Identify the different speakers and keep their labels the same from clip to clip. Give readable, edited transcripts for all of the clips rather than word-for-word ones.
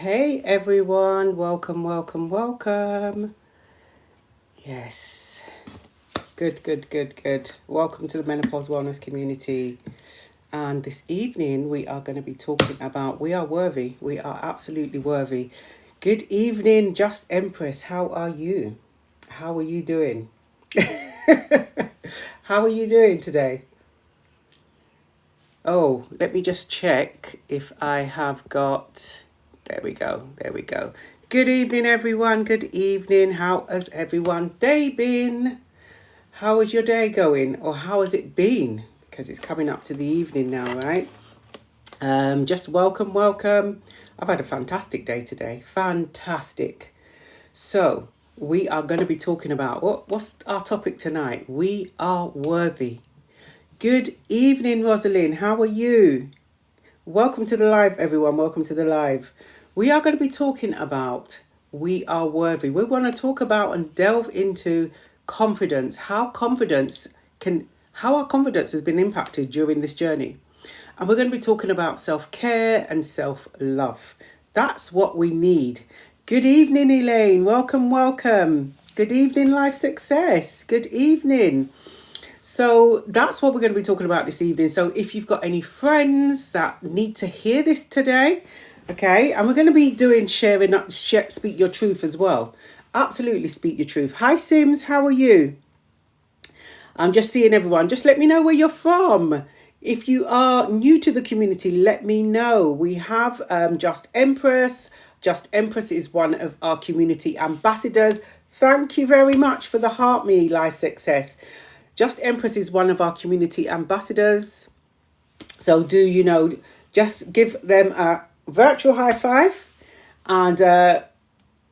Speaker 1: Hey everyone, welcome, welcome, welcome. Yes, good. Welcome to the Menopause Wellness community. And this evening we are going to be talking about we are worthy. We are absolutely worthy. Good evening, Just Empress. How are you? How are you doing? How are you doing today? Oh, let me just check if I have got. There we go. There we go. Good evening, everyone. Good evening. How has everyone day been? How is your day going? Or how has it been? Because it's coming up to the evening now, right? Just welcome. I've had a fantastic day today. Fantastic. So, we are going to be talking about what's our topic tonight? We are worthy. Good evening, Rosalind. How are you? Welcome to the live, everyone. Welcome to the live. We are going to be talking about we are worthy. We want to talk about and delve into confidence, how our confidence has been impacted during this journey. And we're going to be talking about self-care and self-love. That's what we need. Good evening, Elaine. Welcome. Good evening, Life Success. Good evening. So that's what we're going to be talking about this evening. So if you've got any friends that need to hear this today, okay, and we're going to be doing speak your truth as well. Absolutely speak your truth. Hi Sims, how are you? I'm just seeing everyone. Just let me know where you're from. If you are new to the community, let me know. We have Just Empress. Just Empress is one of our community ambassadors. Thank you very much for the heart me life success. Just Empress is one of our community ambassadors. So just give them a virtual high five and let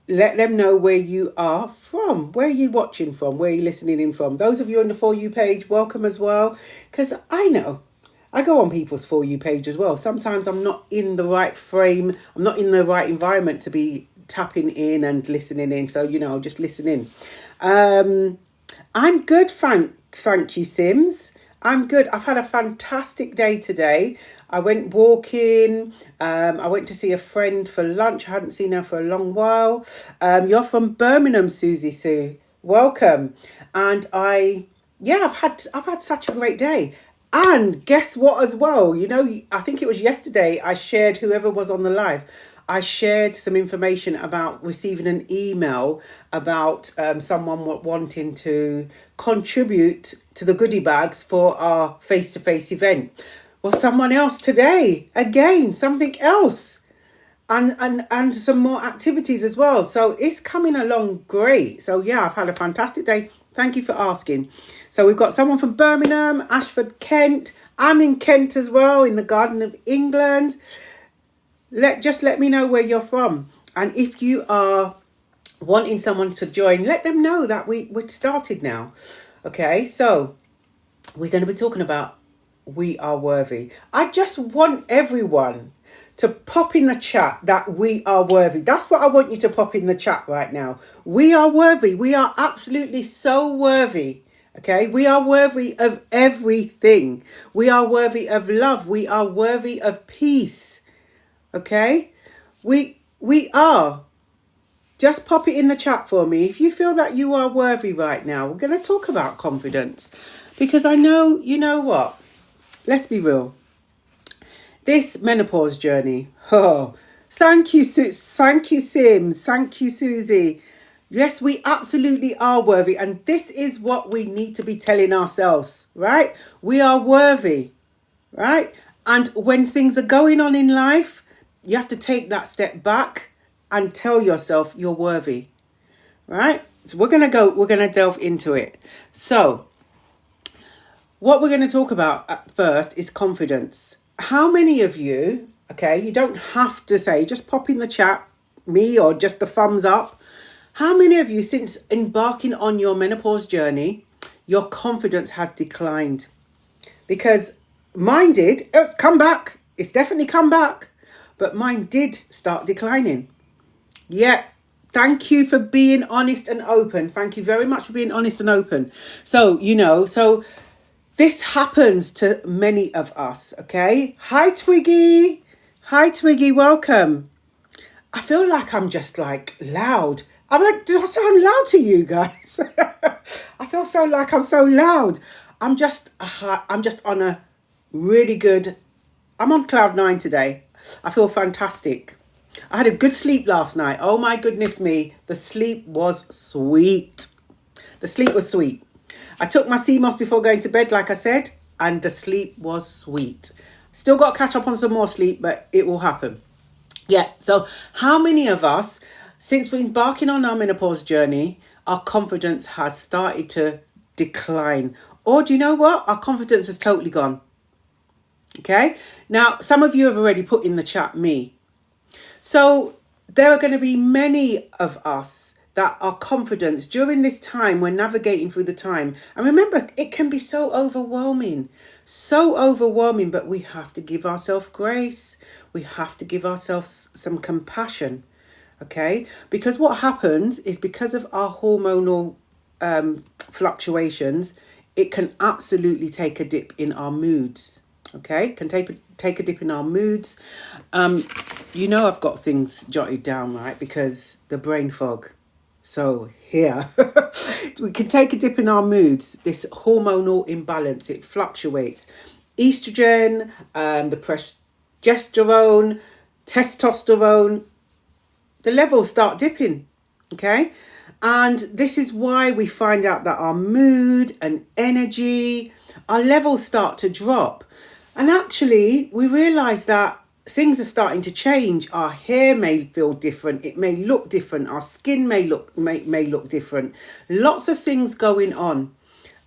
Speaker 1: them know where you are from, where are you watching from, where are you listening in from. Those of you on the For You page, welcome as well. Because I know I go on people's For You page as well. Sometimes I'm not in the right frame. I'm not in the right environment to be tapping in and listening in. So, just listen in. I'm good, thank you, Sims. I'm good. I've had a fantastic day today. I went walking. I went to see a friend for lunch. I hadn't seen her for a long while. You're from Birmingham, Susie Sue. Welcome. And I've had such a great day. And guess what as well? I think it was yesterday I shared, whoever was on the live, I shared some information about receiving an email about someone wanting to contribute to the goodie bags for our face-to-face event. Well, someone else today, again, something else. And some more activities as well. So it's coming along great. So yeah, I've had a fantastic day. Thank you for asking. So we've got someone from Birmingham, Ashford, Kent. I'm in Kent as well, in the Garden of England. Let me know where you're from. And if you are wanting someone to join, let them know that we're started now. Okay, so we're going to be talking about we are worthy. I just want everyone to pop in the chat that we are worthy. That's what I want you to pop in the chat right now. We are worthy. We are absolutely so worthy. Okay, we are worthy of everything. We are worthy of love. We are worthy of peace. Okay, we are. Just pop it in the chat for me if you feel that you are worthy right now. We're going to talk about confidence because I know, you know what? Let's be real. This menopause journey. Oh, thank you, thank you, Sims. Thank you, Susie. Yes, we absolutely are worthy, and this is what we need to be telling ourselves, right? We are worthy, right? And when things are going on in life, you have to take that step back and tell yourself you're worthy, right? So we're going to delve into it. So what we're going to talk about at first is confidence. How many of you, okay, you don't have to say, just pop in the chat, me or just the thumbs up. How many of you, since embarking on your menopause journey, your confidence has declined? Because mine did. It's come back. It's definitely come back. But mine did start declining. Yeah. Thank you for being honest and open. Thank you very much for being honest and open. So, this happens to many of us, okay? Hi, Twiggy. Hi, Twiggy. Welcome. I feel like I'm just like loud. I'm like, do I sound loud to you guys? I feel so like I'm so loud. I'm just on a really good, I'm on cloud nine today. I feel fantastic. I had a good sleep last night. Oh my goodness me. The sleep was sweet. The sleep was sweet. I took my sea moss before going to bed, like I said, and the sleep was sweet. Still got to catch up on some more sleep, but it will happen. Yeah, so how many of us, since we're embarking on our menopause journey, our confidence has started to decline? Or do you know what? Our confidence has totally gone. Okay, now some of you have already put in the chat me. So there are going to be many of us that our confidence during this time, we're navigating through the time. And remember, it can be so overwhelming, but we have to give ourselves grace. We have to give ourselves some compassion. Okay, because what happens is because of our hormonal fluctuations, it can absolutely take a dip in our moods. Okay, can take a dip in our moods. I've got things jotted down, right, because the brain fog. So here, we can take a dip in our moods. This hormonal imbalance, it fluctuates. Estrogen, the progesterone, testosterone, the levels start dipping, okay? And this is why we find out that our mood and energy, our levels start to drop. And actually, we realize that things are starting to change. Our hair may feel different. It may look different. Our skin may look different. Lots of things going on.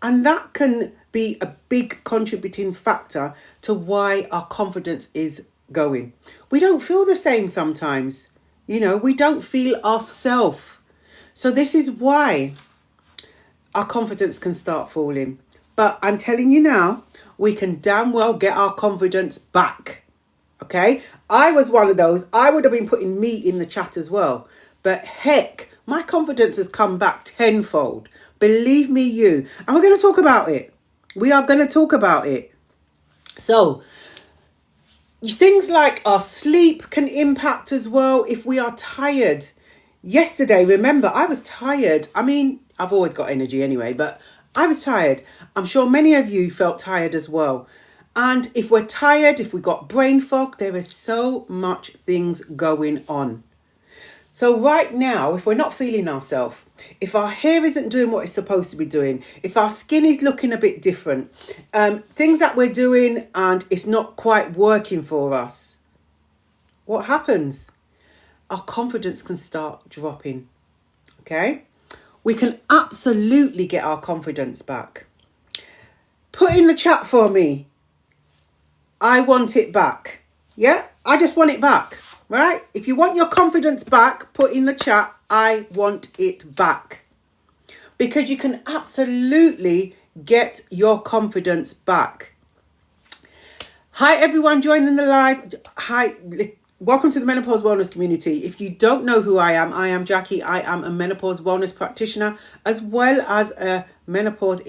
Speaker 1: And that can be a big contributing factor to why our confidence is going. We don't feel the same sometimes. We don't feel ourselves. So this is why our confidence can start falling. But I'm telling you now, we can damn well get our confidence back. Okay? I was one of those. I would have been putting me in the chat as well. But heck, my confidence has come back tenfold. Believe me, you. And we're going to talk about it. We are going to talk about it. So, things like our sleep can impact as well if we are tired. Yesterday, remember, I was tired. I mean, I've always got energy anyway, but I was tired. I'm sure many of you felt tired as well. And if we're tired, if we've got brain fog, there is so much things going on. So right now, if we're not feeling ourselves, if our hair isn't doing what it's supposed to be doing, if our skin is looking a bit different, things that we're doing and it's not quite working for us, what happens? Our confidence can start dropping. Okay? We can absolutely get our confidence back. Put in the chat for me. I want it back. Yeah? I just want it back. Right? If you want your confidence back, put in the chat, I want it back. Because you can absolutely get your confidence back. Hi, everyone joining the live. Hi, welcome to the Menopause Wellness community. If you don't know who I am Jackie. I am a menopause wellness practitioner as well as a menopause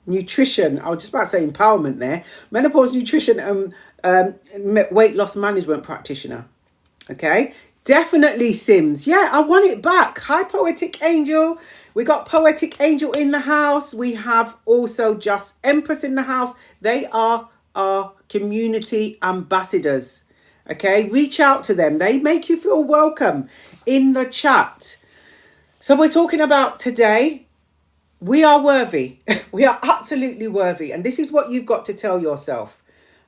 Speaker 1: nutrition. I was just about to say empowerment there. Menopause nutrition weight loss management practitioner. Okay, definitely Sims. Yeah, I want it back. Hi, Poetic Angel. We got Poetic Angel in the house. We have also Just Empress in the house. They are our community ambassadors. Okay, reach out to them. They make you feel welcome in the chat. So we're talking about today. We are worthy. We are absolutely worthy. And this is what you've got to tell yourself.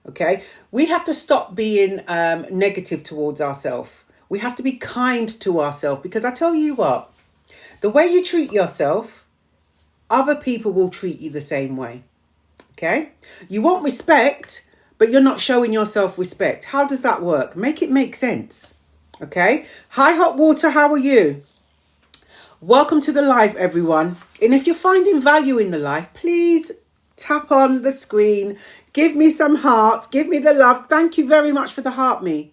Speaker 1: Okay, we have to stop being negative towards ourselves. We have to be kind to ourselves, because I tell you what, the way you treat yourself, other people will treat you the same way. Okay, you want respect, but you're not showing yourself respect. How does that work? Make it make sense. Okay, hi Hot Water, how are you? Welcome to the live, everyone. And if you're finding value in the live, please tap on the screen, give me some hearts, give me the love. Thank you very much for the heart me.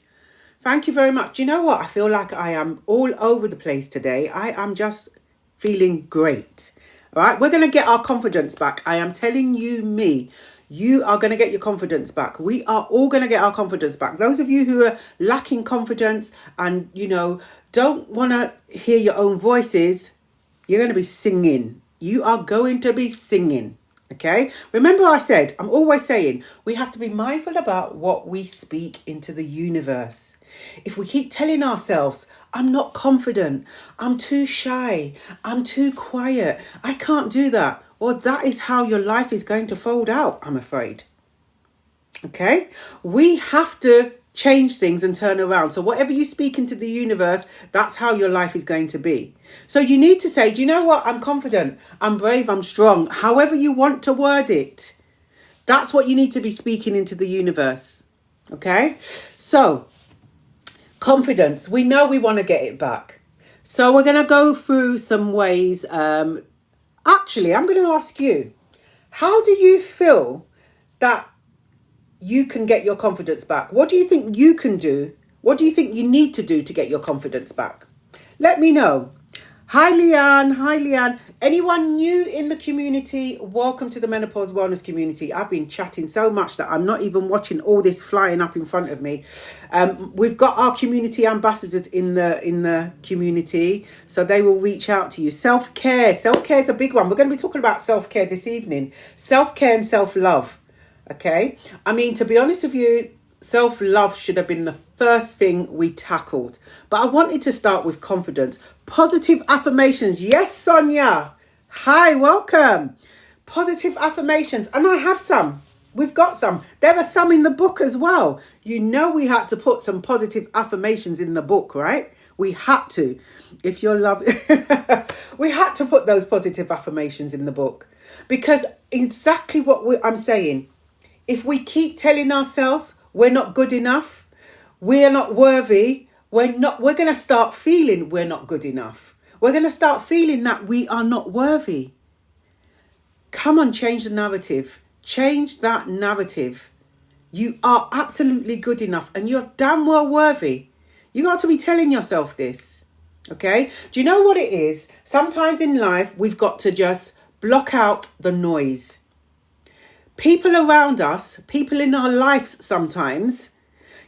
Speaker 1: Thank you very much. You know what? I feel like I am all over the place today. I am just feeling great. All right, we're going to get our confidence back. I am telling you me. you are going to get your confidence back. We are all going to get our confidence back. Those of you who are lacking confidence and, don't want to hear your own voices, you're going to be singing. You are going to be singing. Okay. Remember I'm always saying we have to be mindful about what we speak into the universe. If we keep telling ourselves, I'm not confident, I'm too shy, I'm too quiet, I can't do that, well, that is how your life is going to fold out, I'm afraid. Okay? We have to change things and turn around. So whatever you speak into the universe, that's how your life is going to be. So you need to say, do you know what? I'm confident, I'm brave, I'm strong. However you want to word it, that's what you need to be speaking into the universe. Okay? So confidence, we know we want to get it back. So we're going to go through some ways. Actually, I'm going to ask you, how do you feel that you can get your confidence back? What do you think you can do? What do you think you need to do to get your confidence back? Let me know. Hi, Leanne. Hi, Leanne. Anyone new in the community? Welcome to the Menopause Wellness community. I've been chatting so much that I'm not even watching all this flying up in front of me. We've got our community ambassadors in the community, so they will reach out to you. Self-care. Self-care is a big one. We're going to be talking about self-care this evening. Self-care and self-love. Okay? I mean, to be honest with you, self-love should have been the first thing we tackled. But I wanted to start with confidence. Positive affirmations. Yes, Sonia. Hi, welcome. Positive affirmations. And I have some. We've got some. There are some in the book as well. We had to put some positive affirmations in the book, right? We had to. If you're we had to put those positive affirmations in the book. Because exactly what I'm saying. If we keep telling ourselves we're not good enough, we're not worthy, we're going to start feeling we're not good enough. We're going to start feeling that we are not worthy. Come on, change the narrative. Change that narrative. You are absolutely good enough and you're damn well worthy. You got to be telling yourself this. Okay? Do you know what it is? Sometimes in life, we've got to just block out the noise. People around us, people in our lives sometimes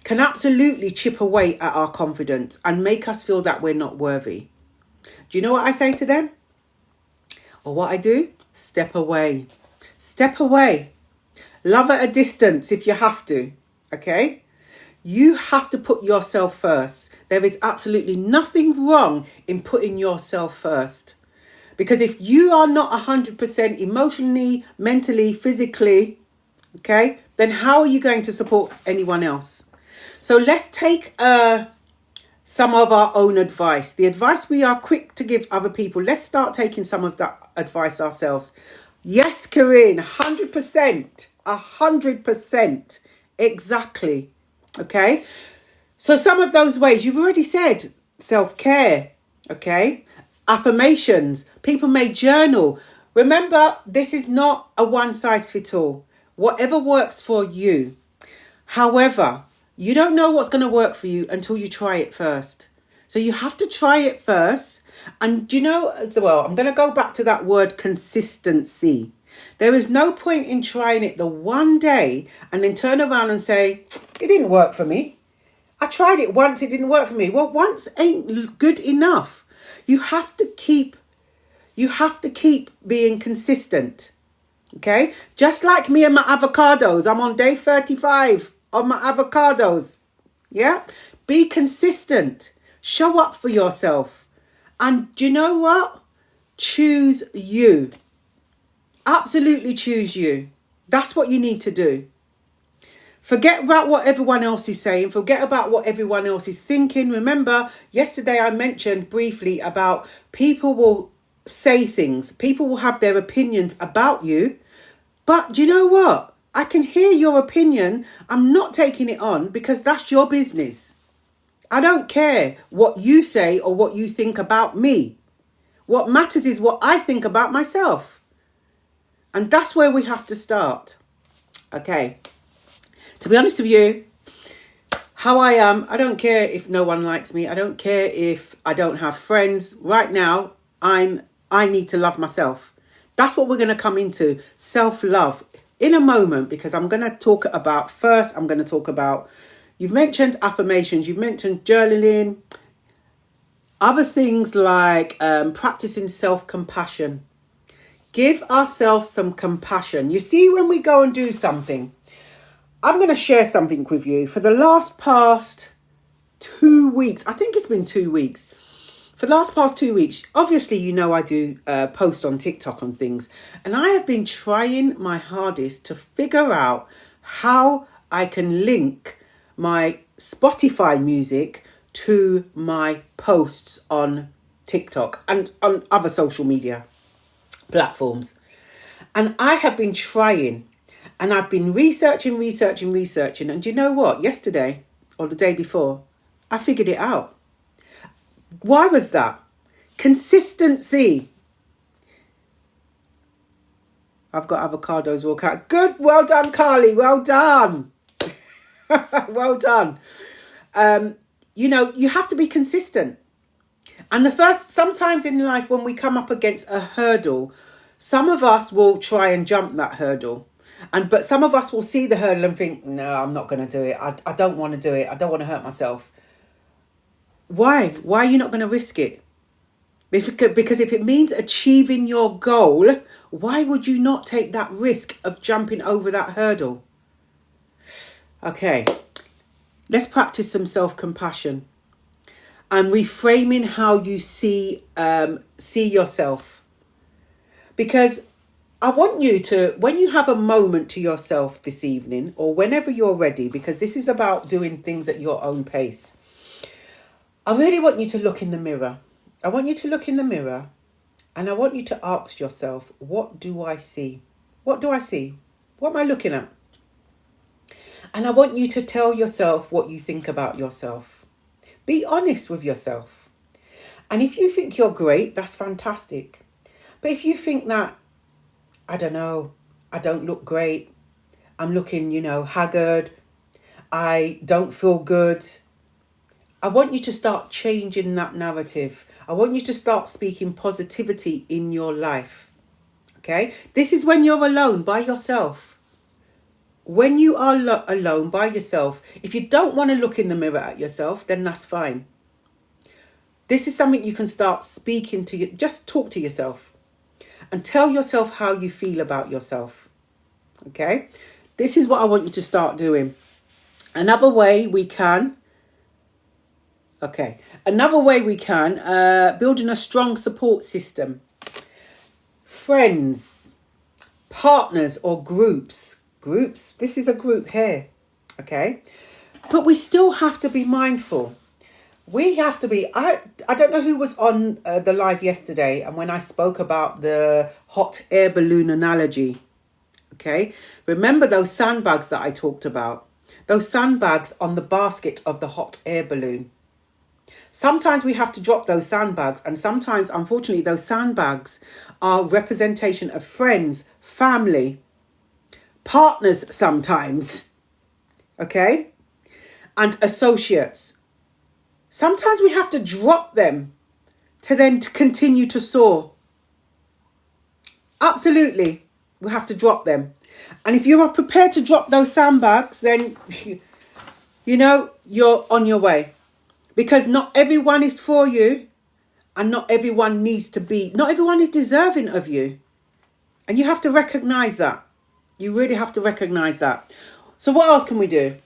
Speaker 1: can absolutely chip away at our confidence and make us feel that we're not worthy. Do you know what I say to them? Or what I do? Step away. Step away. Love at a distance if you have to. Okay? You have to put yourself first. There is absolutely nothing wrong in putting yourself first. Because if you are not 100% emotionally, mentally, physically, okay, then how are you going to support anyone else? So let's take some of our own advice. The advice we are quick to give other people. Let's start taking some of that advice ourselves. Yes, Corinne, 100%. 100%. Exactly. Okay. So some of those ways you've already said, self-care. Okay. Affirmations. People may journal. Remember, this is not a one size fits all. Whatever works for you. However, you don't know what's going to work for you until you try it first. So you have to try it first. And as well, I'm going to go back to that word consistency. There is no point in trying it the one day and then turn around and say, it didn't work for me. I tried it once, it didn't work for me. Well, once ain't good enough. You have to keep being consistent. Okay? Just like me and my avocados. I'm on day 35 of my avocados. Yeah? Be consistent. Show up for yourself. And do you know what? Choose you. Absolutely choose you. That's what you need to do. Forget about what everyone else is saying. Forget about what everyone else is thinking. Remember, yesterday I mentioned briefly about people will say things. People will have their opinions about you. But do you know what? I can hear your opinion. I'm not taking it on because that's your business. I don't care what you say or what you think about me. What matters is what I think about myself. And that's where we have to start. Okay. To be honest with you, how I am, I don't care if no one likes me. I don't care if I don't have friends. Right now, I need to love myself. That's what we're going to come into. Self-love. in a moment, because I'm going to talk about, first, I'm going to talk about, you've mentioned affirmations, you've mentioned journaling, other things like practicing self-compassion. Give ourselves some compassion. You see, when we go and do something, I'm going to share something with you. For the past 2 weeks, I think it's been 2 weeks. For the past 2 weeks, obviously, you know, I do post on TikTok on things. And I have been trying my hardest to figure out how I can link my Spotify music to my posts on TikTok and on other social media platforms. And I have been trying, and I've been researching. And you know what? Yesterday or the day before, I figured it out. Why was that? Consistency. I've got avocados walk out. Good. Well done, Carly. Well done. Well done. You know, you have to be consistent. And sometimes in life when we come up against a hurdle, some of us will try and jump that hurdle. But some of us will see the hurdle and think, no, I'm not going to do it. I don't want to do it. I don't want to hurt myself. Why? Why are you not going to risk it? Because if it means achieving your goal, why would you not take that risk of jumping over that hurdle? Okay, let's practice some self-compassion and reframing how you see yourself. Because I want you to, when you have a moment to yourself this evening or whenever you're ready, because this is about doing things at your own pace, I really want you to look in the mirror. I want you to look in the mirror and I want you to ask yourself, what do I see? What do I see? What am I looking at? And I want you to tell yourself what you think about yourself. Be honest with yourself. And if you think you're great, that's fantastic. But if you think that, I don't know, I don't look great, I'm looking, haggard, I don't feel good, I want you to start changing that narrative. I want you to start speaking positivity in your life. Okay? This is when you're alone by yourself. When you are alone by yourself, if you don't want to look in the mirror at yourself, then that's fine. This is something you can start speaking to. Just talk to yourself and tell yourself how you feel about yourself. Okay? This is what I want you to start doing. Another way we can, building a strong support system. Friends, partners or groups. This is a group here. Okay? But we still have to be mindful. We have to be, I don't know who was on the live yesterday and when I spoke about the hot air balloon analogy. Okay? Remember those sandbags that I talked about? Those sandbags on the basket of the hot air balloon. Sometimes we have to drop those sandbags, and sometimes, unfortunately, those sandbags are representation of friends, family, partners sometimes, okay, and associates. Sometimes we have to drop them to then continue to soar. Absolutely, we have to drop them. And if you are prepared to drop those sandbags, then, you're on your way. Because not everyone is for you and not everyone is deserving of you. And you have to recognize that. You really have to recognize that. So what else can we do?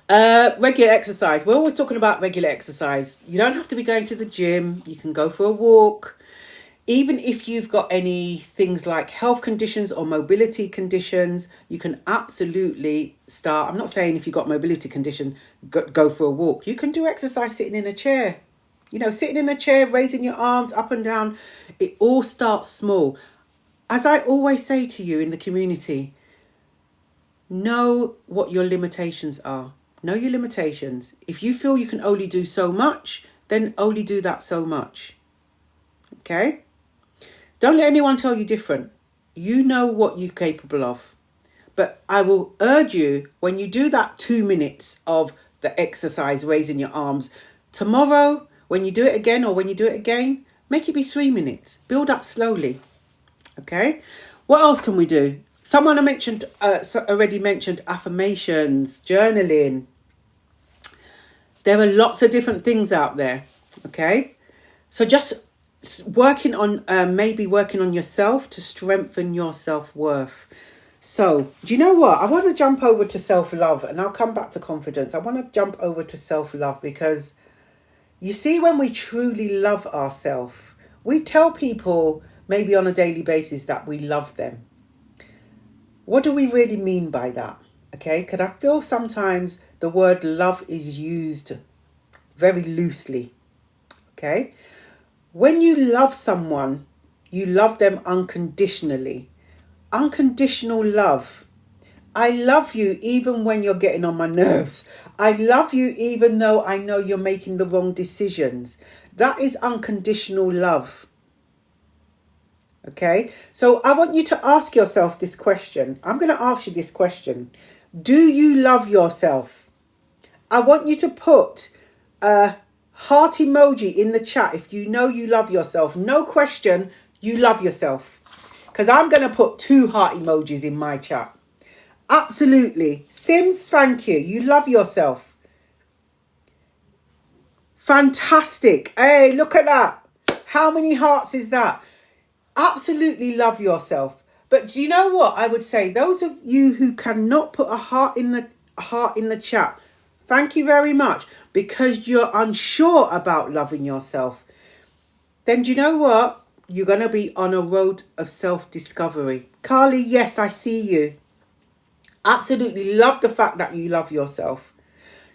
Speaker 1: Regular exercise. We're always talking about regular exercise. You don't have to be going to the gym. You can go for a walk. Even if you've got any things like health conditions or mobility conditions, you can absolutely start. I'm not saying if you've got mobility condition, go for a walk. You can do exercise sitting in a chair. Sitting in a chair, raising your arms up and down. It all starts small. As I always say to you in the community, know what your limitations are. Know your limitations. If you feel you can only do so much, then only do that so much. Okay? Don't let anyone tell you different. You know what you're capable of. But I will urge you, when you do that 2 minutes of the exercise, raising your arms, tomorrow, when you do it again, make it be 3 minutes. Build up slowly. Okay? What else can we do? Someone already mentioned affirmations, journaling. There are lots of different things out there. Okay, so just maybe working on yourself to strengthen your self-worth. So, do you know what? I want to jump over to self-love, and I'll come back to confidence. I want to jump over to self-love because you see, when we truly love ourselves, we tell people maybe on a daily basis that we love them. What do we really mean by that? Okay, because I feel sometimes the word love is used very loosely. Okay, when you love someone, you love them unconditionally. Unconditional love. I love you even when you're getting on my nerves. I love you even though I know you're making the wrong decisions. That is unconditional love. Okay, so I want you to ask yourself this question. I'm going to ask you this question. Do you love yourself? I want you to put a heart emoji in the chat if you know you love yourself. No question, you love yourself. Because I'm going to put 2 heart emojis in my chat. Absolutely. Sims, thank you. You love yourself. Fantastic. Hey, look at that. How many hearts is that? Absolutely love yourself. But do you know what I would say? Those of you who cannot put a heart in the chat, thank you very much, because you're unsure about loving yourself. Then do you know what? You're going to be on a road of self-discovery. Carly, yes, I see you. Absolutely love the fact that you love yourself.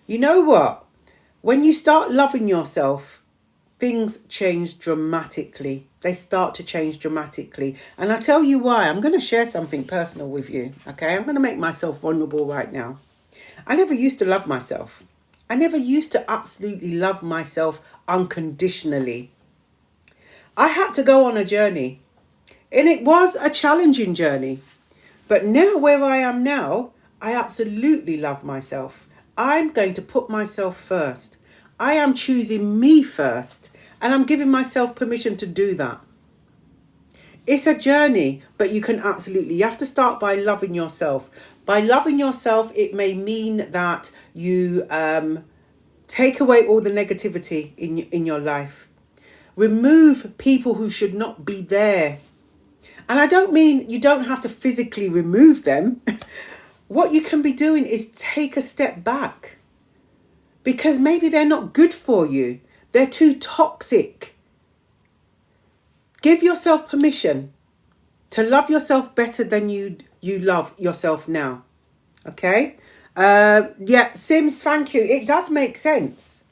Speaker 1: You know what? When you start loving yourself, things change dramatically. They start to change dramatically. And I'll tell you why. I'm going to share something personal with you. Okay, I'm going to make myself vulnerable right now. I never used to love myself. I never used to absolutely love myself unconditionally. I had to go on a journey. And it was a challenging journey. But now, where I am now, I absolutely love myself. I'm going to put myself first. I am choosing me first. And I'm giving myself permission to do that. It's a journey, but you have to start by loving yourself. By loving yourself, it may mean that you take away all the negativity in your life. Remove people who should not be there. And I don't mean you don't have to physically remove them. What you can be doing is take a step back. Because maybe they're not good for you. They're too toxic. Give yourself permission to love yourself better than you love yourself now. Okay? Yeah, Sims, thank you. It does make sense.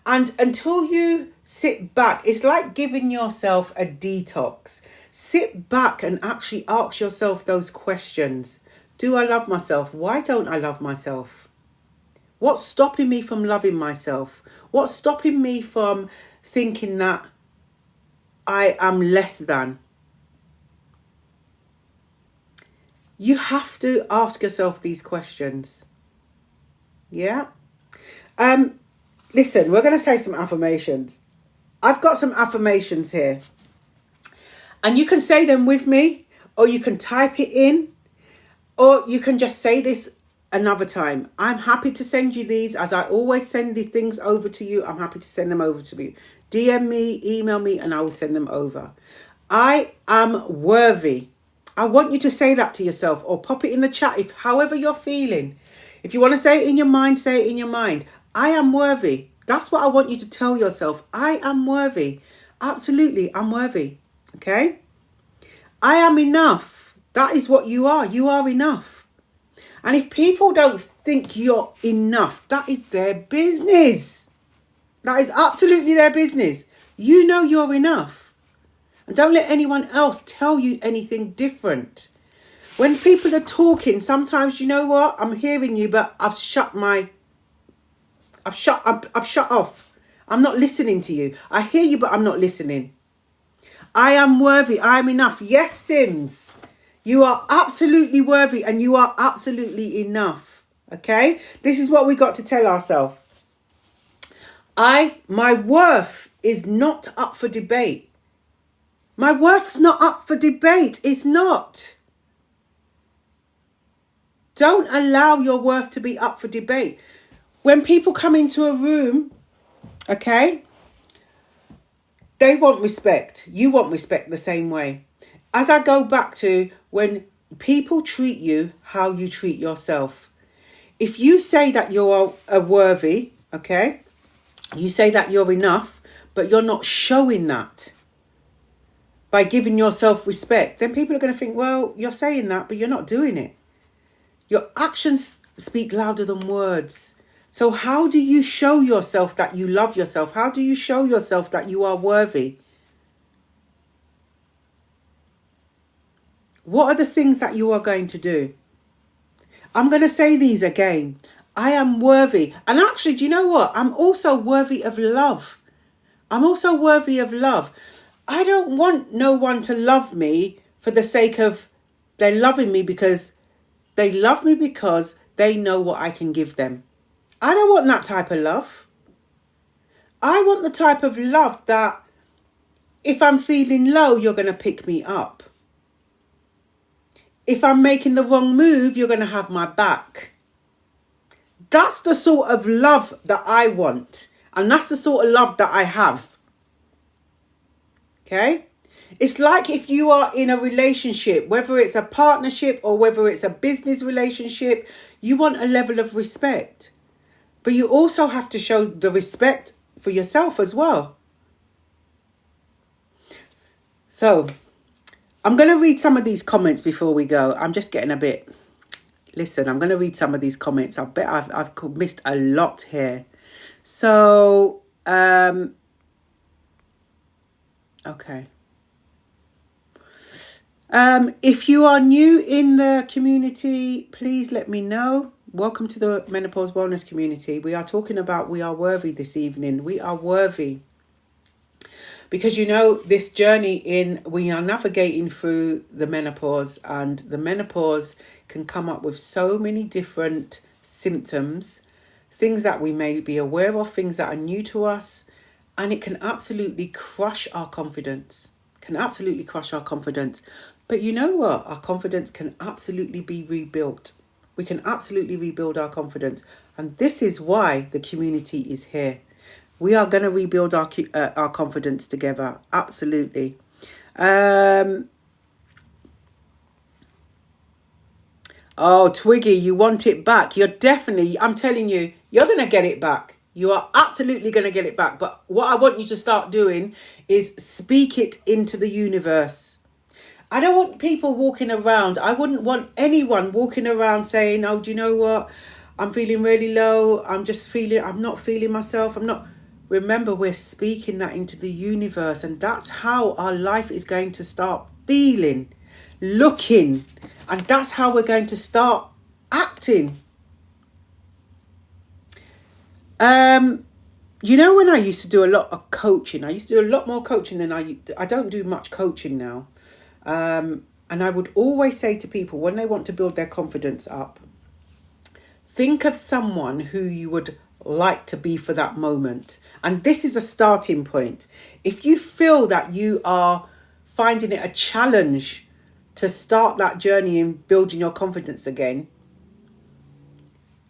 Speaker 1: And until you sit back, it's like giving yourself a detox. Sit back and actually ask yourself those questions. Do I love myself? Why don't I love myself? What's stopping me from loving myself? What's stopping me from thinking that I am less than? You have to ask yourself these questions. Yeah? Listen, we're going to say some affirmations. I've got some affirmations here. And you can say them with me, or you can type it in, or you can just say this another time. I'm happy to send you these, as I always send the things over to you. I'm happy to send them over to you. DM me, email me, and I will send them over. I am worthy. I want you to say that to yourself, or pop it in the chat, if however you're feeling. If you want to say it in your mind, say it in your mind. I am worthy. That's what I want you to tell yourself. I am worthy. Absolutely, I'm worthy. Okay? I am enough. That is what you are. You are enough. And if people don't think you're enough, that is their business. That is absolutely their business. You know you're enough. And don't let anyone else tell you anything different. When people are talking, sometimes, you know what? I'm hearing you, but I've shut off. I'm not listening to you. I hear you, but I'm not listening. I am worthy. I am enough. Yes, Sims. You are absolutely worthy and you are absolutely enough. Okay? This is what we got to tell ourselves. My worth is not up for debate. My worth's not up for debate. It's not. Don't allow your worth to be up for debate. When people come into a room, okay, they want respect. You want respect the same way. As I go back to when people treat you how you treat yourself. If you say that you're a worthy, okay, you say that you're enough, but you're not showing that by giving yourself respect, then people are going to think, well, you're saying that, but you're not doing it. Your actions speak louder than words. So how do you show yourself that you love yourself? How do you show yourself that you are worthy? What are the things that you are going to do? I'm going to say these again. I am worthy. And actually, do you know what? I'm also worthy of love. I'm also worthy of love. I don't want no one to love me for the sake of they're loving me because they love me because they know what I can give them. I don't want that type of love. I want the type of love that if I'm feeling low, you're going to pick me up. If I'm making the wrong move, you're going to have my back. That's the sort of love that I want. And that's the sort of love that I have. Okay? It's like if you are in a relationship, whether it's a partnership or whether it's a business relationship, you want a level of respect. But you also have to show the respect for yourself as well. So, I'm going to read some of these comments before we go. I'm just getting a bit... Listen, I'm going to read some of these comments. I bet I've missed a lot here. So, okay. If you are new in the community, please let me know. Welcome to the Menopause Wellness community. We are talking about we are worthy this evening. We are worthy. Because, you know, this journey we are navigating through the menopause, and the menopause can come up with so many different symptoms, things that we may be aware of, things that are new to us, and it can absolutely crush our confidence. But you know what? Our confidence can absolutely be rebuilt. We can absolutely rebuild our confidence. And this is why the community is here. We are going to rebuild our confidence together. Absolutely. Oh, Twiggy, you want it back. I'm telling you, you're going to get it back. You are absolutely going to get it back. But what I want you to start doing is speak it into the universe. I don't want people walking around. I wouldn't want anyone walking around saying, oh, do you know what? I'm feeling really low. I'm not feeling myself. Remember, we're speaking that into the universe, and that's how our life is going to start feeling, looking, and that's how we're going to start acting. You know, when I used to do a lot of coaching, I used to do a lot more coaching than I don't do much coaching now. And I would always say to people when they want to build their confidence up, think of someone who you would like to be for that moment. And this is a starting point. If you feel that you are finding it a challenge to start that journey in building your confidence again,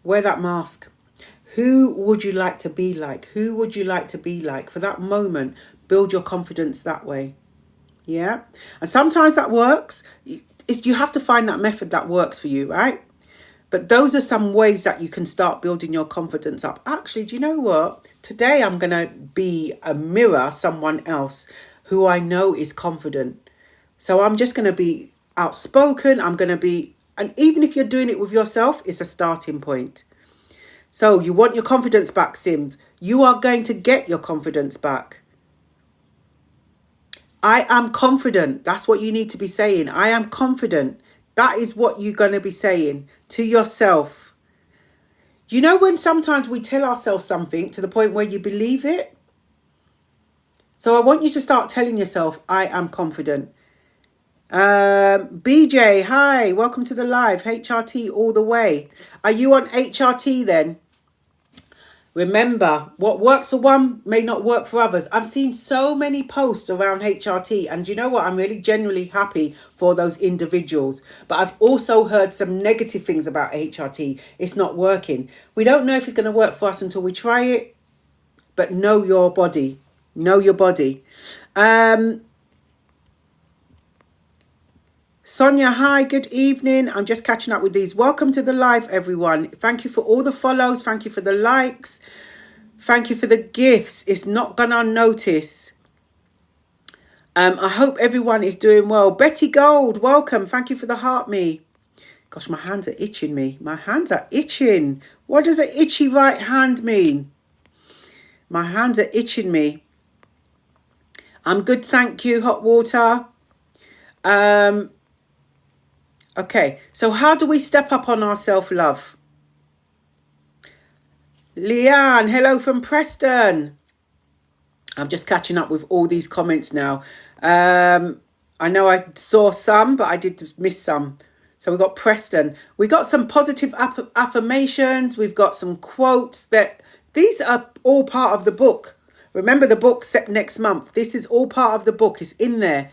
Speaker 1: wear that mask. Who would you like to be like? Who would you like to be like? For that moment, build your confidence that way. Yeah. And sometimes that works. You have to find that method that works for you, right? But those are some ways that you can start building your confidence up. Actually, do you know what? Today I'm going to mirror someone else who I know is confident. So I'm just going to be outspoken. And even if you're doing it with yourself, it's a starting point. So you want your confidence back, Sims. You are going to get your confidence back. I am confident. That's what you need to be saying. I am confident. That is what you're going to be saying to yourself. You know when sometimes we tell ourselves something to the point where you believe it? So I want you to start telling yourself, I am confident. BJ, hi. Welcome to the live. HRT all the way. Are you on HRT then? Remember, what works for one may not work for others. I've seen so many posts around HRT, and you know what? I'm really genuinely happy for those individuals. But I've also heard some negative things about HRT. It's not working. We don't know if it's going to work for us until we try it. But know your body. Know your body. Sonia, hi, good evening. I'm just catching up with these. Welcome to the live, everyone. Thank you for all the follows. Thank you for the likes. Thank you for the gifts. It's not gone unnoticed. I hope everyone is doing well. Betty Gold, welcome. Thank you for the heart me. Gosh, my hands are itching me. My hands are itching. What does an itchy right hand mean? My hands are itching me. I'm good, thank you, hot water. Okay, so how do we step up on our self-love? Leanne, hello from Preston. I'm just catching up with all these comments now. I know I saw some, but I did miss some. So we got Preston. We got some positive affirmations. We've got some quotes that these are all part of the book. Remember, the book set next month. This is all part of the book. It's in there.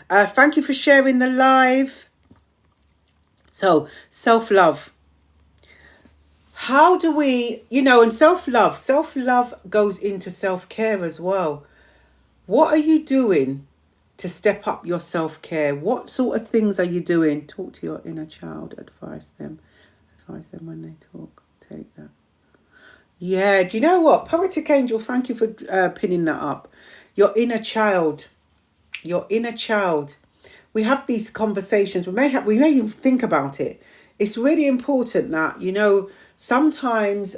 Speaker 1: Thank you for sharing the live. So, self-love. How do we, and self-love goes into self-care as well. What are you doing to step up your self-care? What sort of things are you doing? Talk to your inner child, advise them when they talk, take that. Yeah, do you know what? Poetic Angel, thank you for pinning that up. Your inner child. We have these conversations. We may even think about it. It's really important that, sometimes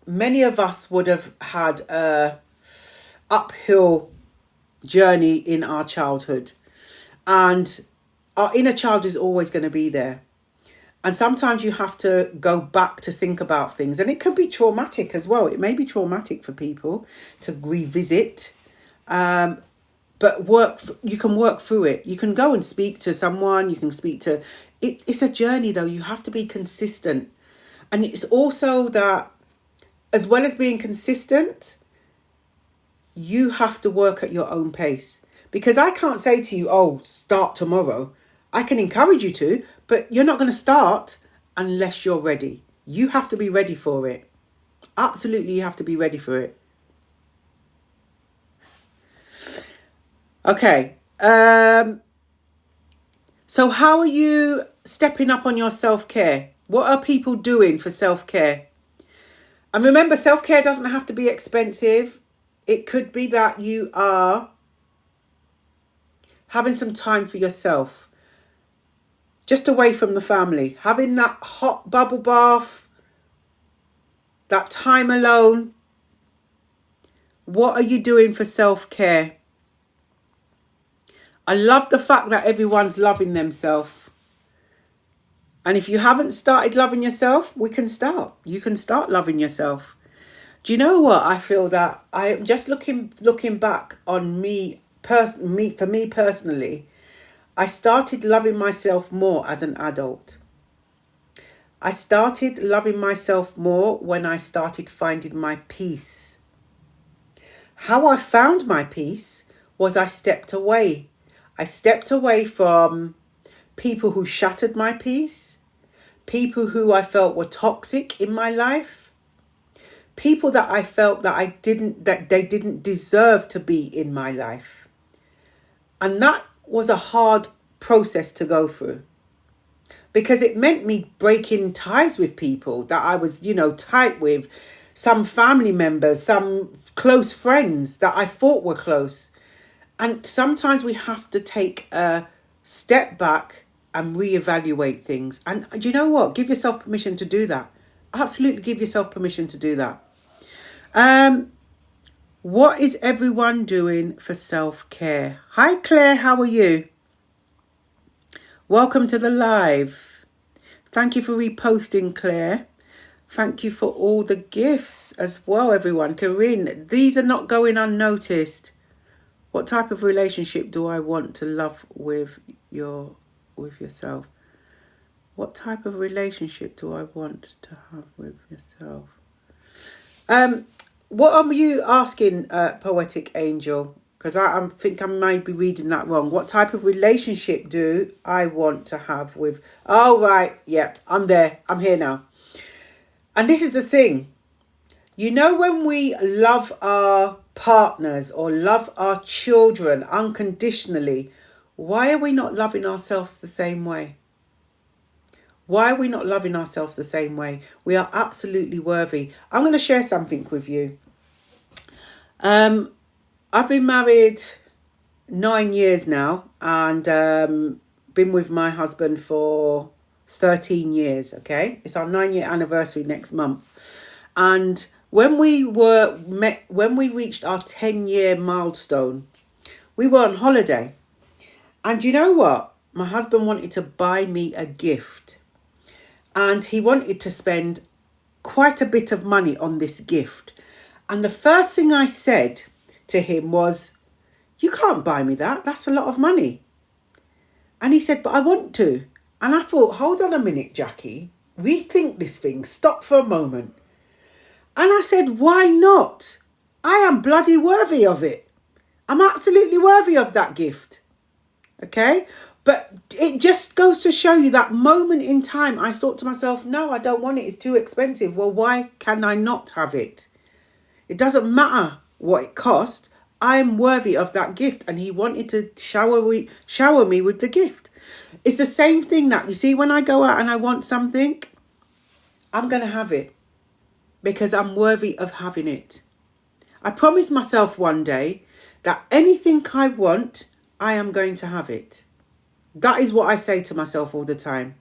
Speaker 1: many of us would have had a uphill journey in our childhood. And our inner child is always going to be there. And sometimes you have to go back to think about things. And it could be traumatic as well. It may be traumatic for people to revisit. But you can work through it. You can go and speak to someone. You can speak to... It's a journey, though. You have to be consistent. And it's also that, as well as being consistent, you have to work at your own pace. Because I can't say to you, start tomorrow. I can encourage you to, but you're not going to start unless you're ready. You have to be ready for it. Absolutely, you have to be ready for it. Okay. So how are you stepping up on your self-care? What are people doing for self-care? And remember, self-care doesn't have to be expensive. It could be that you are having some time for yourself. Just away from the family. Having that hot bubble bath. That time alone. What are you doing for self-care? I love the fact that everyone's loving themselves. And if you haven't started loving yourself, we can start. You can start loving yourself. Do you know what? I feel that I'm just looking back on me personally. I started loving myself more as an adult. I started loving myself more when I started finding my peace. How I found my peace was I stepped away. I stepped away from people who shattered my peace, people who I felt were toxic in my life, people that I felt that they didn't deserve to be in my life. And that was a hard process to go through, because it meant me breaking ties with people that I was, tight with, some family members, some close friends that I thought were close. And sometimes we have to take a step back and reevaluate things. And do you know what? Give yourself permission to do that. Absolutely give yourself permission to do that. What is everyone doing for self-care? Hi, Claire. How are you? Welcome to the live. Thank you for reposting, Claire. Thank you for all the gifts as well, everyone. Corinne, these are not going unnoticed. What type of relationship do I want to love with yourself? What type of relationship do I want to have with yourself? What are you asking, Poetic Angel? Because I think I might be reading that wrong. What type of relationship do I want to have with... Oh, right. Yeah, I'm there. I'm here now. And this is the thing. You know, when we love our partners or love our children unconditionally, why are we not loving ourselves the same way? Why are we not loving ourselves the same way? We are absolutely worthy. I'm going to share something with you. I've been married 9 years now, and been with my husband for 13 years. Okay, it's our 9-year anniversary next month. And when we reached our 10-year milestone, we were on holiday. And you know what? My husband wanted to buy me a gift. And he wanted to spend quite a bit of money on this gift. And the first thing I said to him was, you can't buy me that. That's a lot of money. And he said, but I want to. And I thought, hold on a minute, Jackie. Rethink this thing. Stop for a moment. And I said, why not? I am bloody worthy of it. I'm absolutely worthy of that gift. Okay? But it just goes to show you that moment in time, I thought to myself, no, I don't want it. It's too expensive. Well, why can I not have it? It doesn't matter what it costs. I'm worthy of that gift. And he wanted to shower me with the gift. It's the same thing that, you see, when I go out and I want something, I'm going to have it because I'm worthy of having it. I promised myself one day that anything I want, I am going to have it. That is what I say to myself all the time.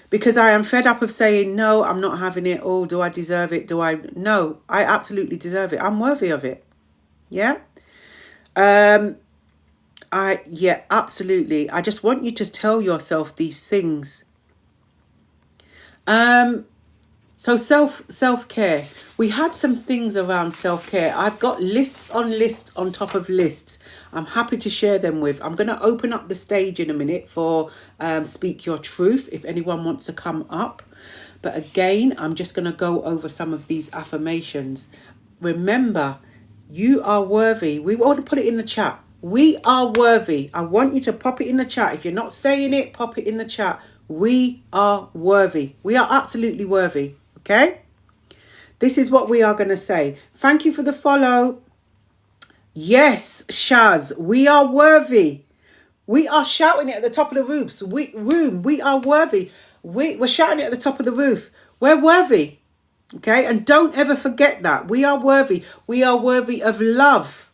Speaker 1: Because I am fed up of saying, no, I'm not having it. Oh, do I deserve it? No, I absolutely deserve it. I'm worthy of it. Yeah. Yeah, absolutely. I just want you to tell yourself these things. So self-care. We had some things around self-care. I've got lists on top of lists. I'm happy to share them with. I'm going to open up the stage in a minute for Speak Your Truth if anyone wants to come up. But again, I'm just going to go over some of these affirmations. Remember, you are worthy. We want to put it in the chat. We are worthy. I want you to pop it in the chat. If you're not saying it, pop it in the chat. We are worthy. We are absolutely worthy. Okay? This is what we are going to say. Thank you for the follow. Yes, Shaz, we are worthy. We are shouting it at the top of the roofs. We are worthy. We're shouting it at the top of the roof. We're worthy. Okay? And don't ever forget that. We are worthy. We are worthy of love.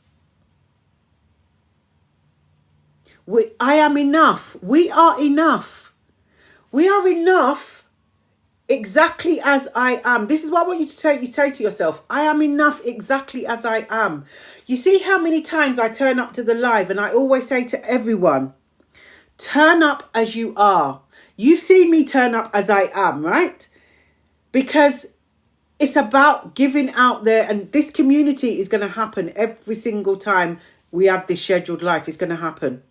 Speaker 1: I am enough. We are enough. We are enough exactly as I am. This is what I want you to say to yourself. I am enough exactly as I am. You see how many times I turn up to the live and I always say to everyone, turn up as you are. You've seen me turn up as I am, right? Because it's about giving out there, and this community is going to happen every single time we have this scheduled life. It's going to happen.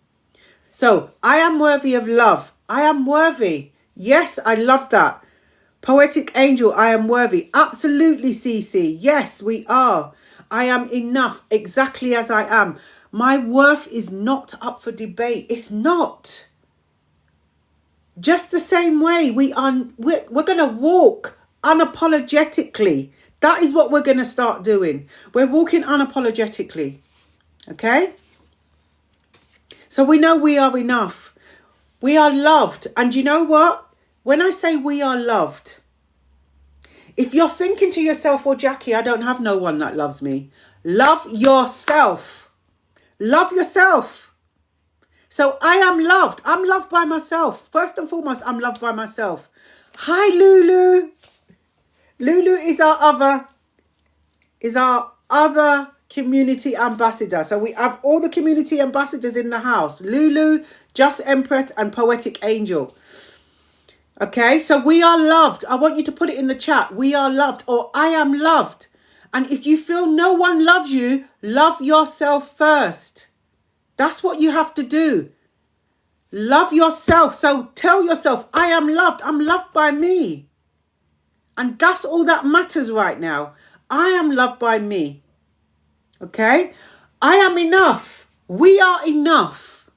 Speaker 1: So I am worthy of love. I am worthy. Yes, I love that. Poetic Angel, I am worthy. Absolutely, Cece. Yes, we are. I am enough exactly as I am. My worth is not up for debate. It's not. Just the same way we're going to walk unapologetically. That is what we're going to start doing. We're walking unapologetically. Okay? So we know we are enough. We are loved. And you know what? When I say we are loved, if you're thinking to yourself, well, Jackie, I don't have no one that loves me. Love yourself. Love yourself. So I am loved. I'm loved by myself. First and foremost, I'm loved by myself. Hi, Lulu. Lulu is our other community ambassador. So we have all the community ambassadors in the house. Lulu, Just Empress, and Poetic Angel. Okay, so we are loved. I want you to put it in the chat. We are loved, or I am loved. And if you feel no one loves you, love yourself first. That's what you have to do. Love yourself. So tell yourself, I am loved. I'm loved by me. And that's all that matters right now. I am loved by me. Okay? I am enough. We are enough.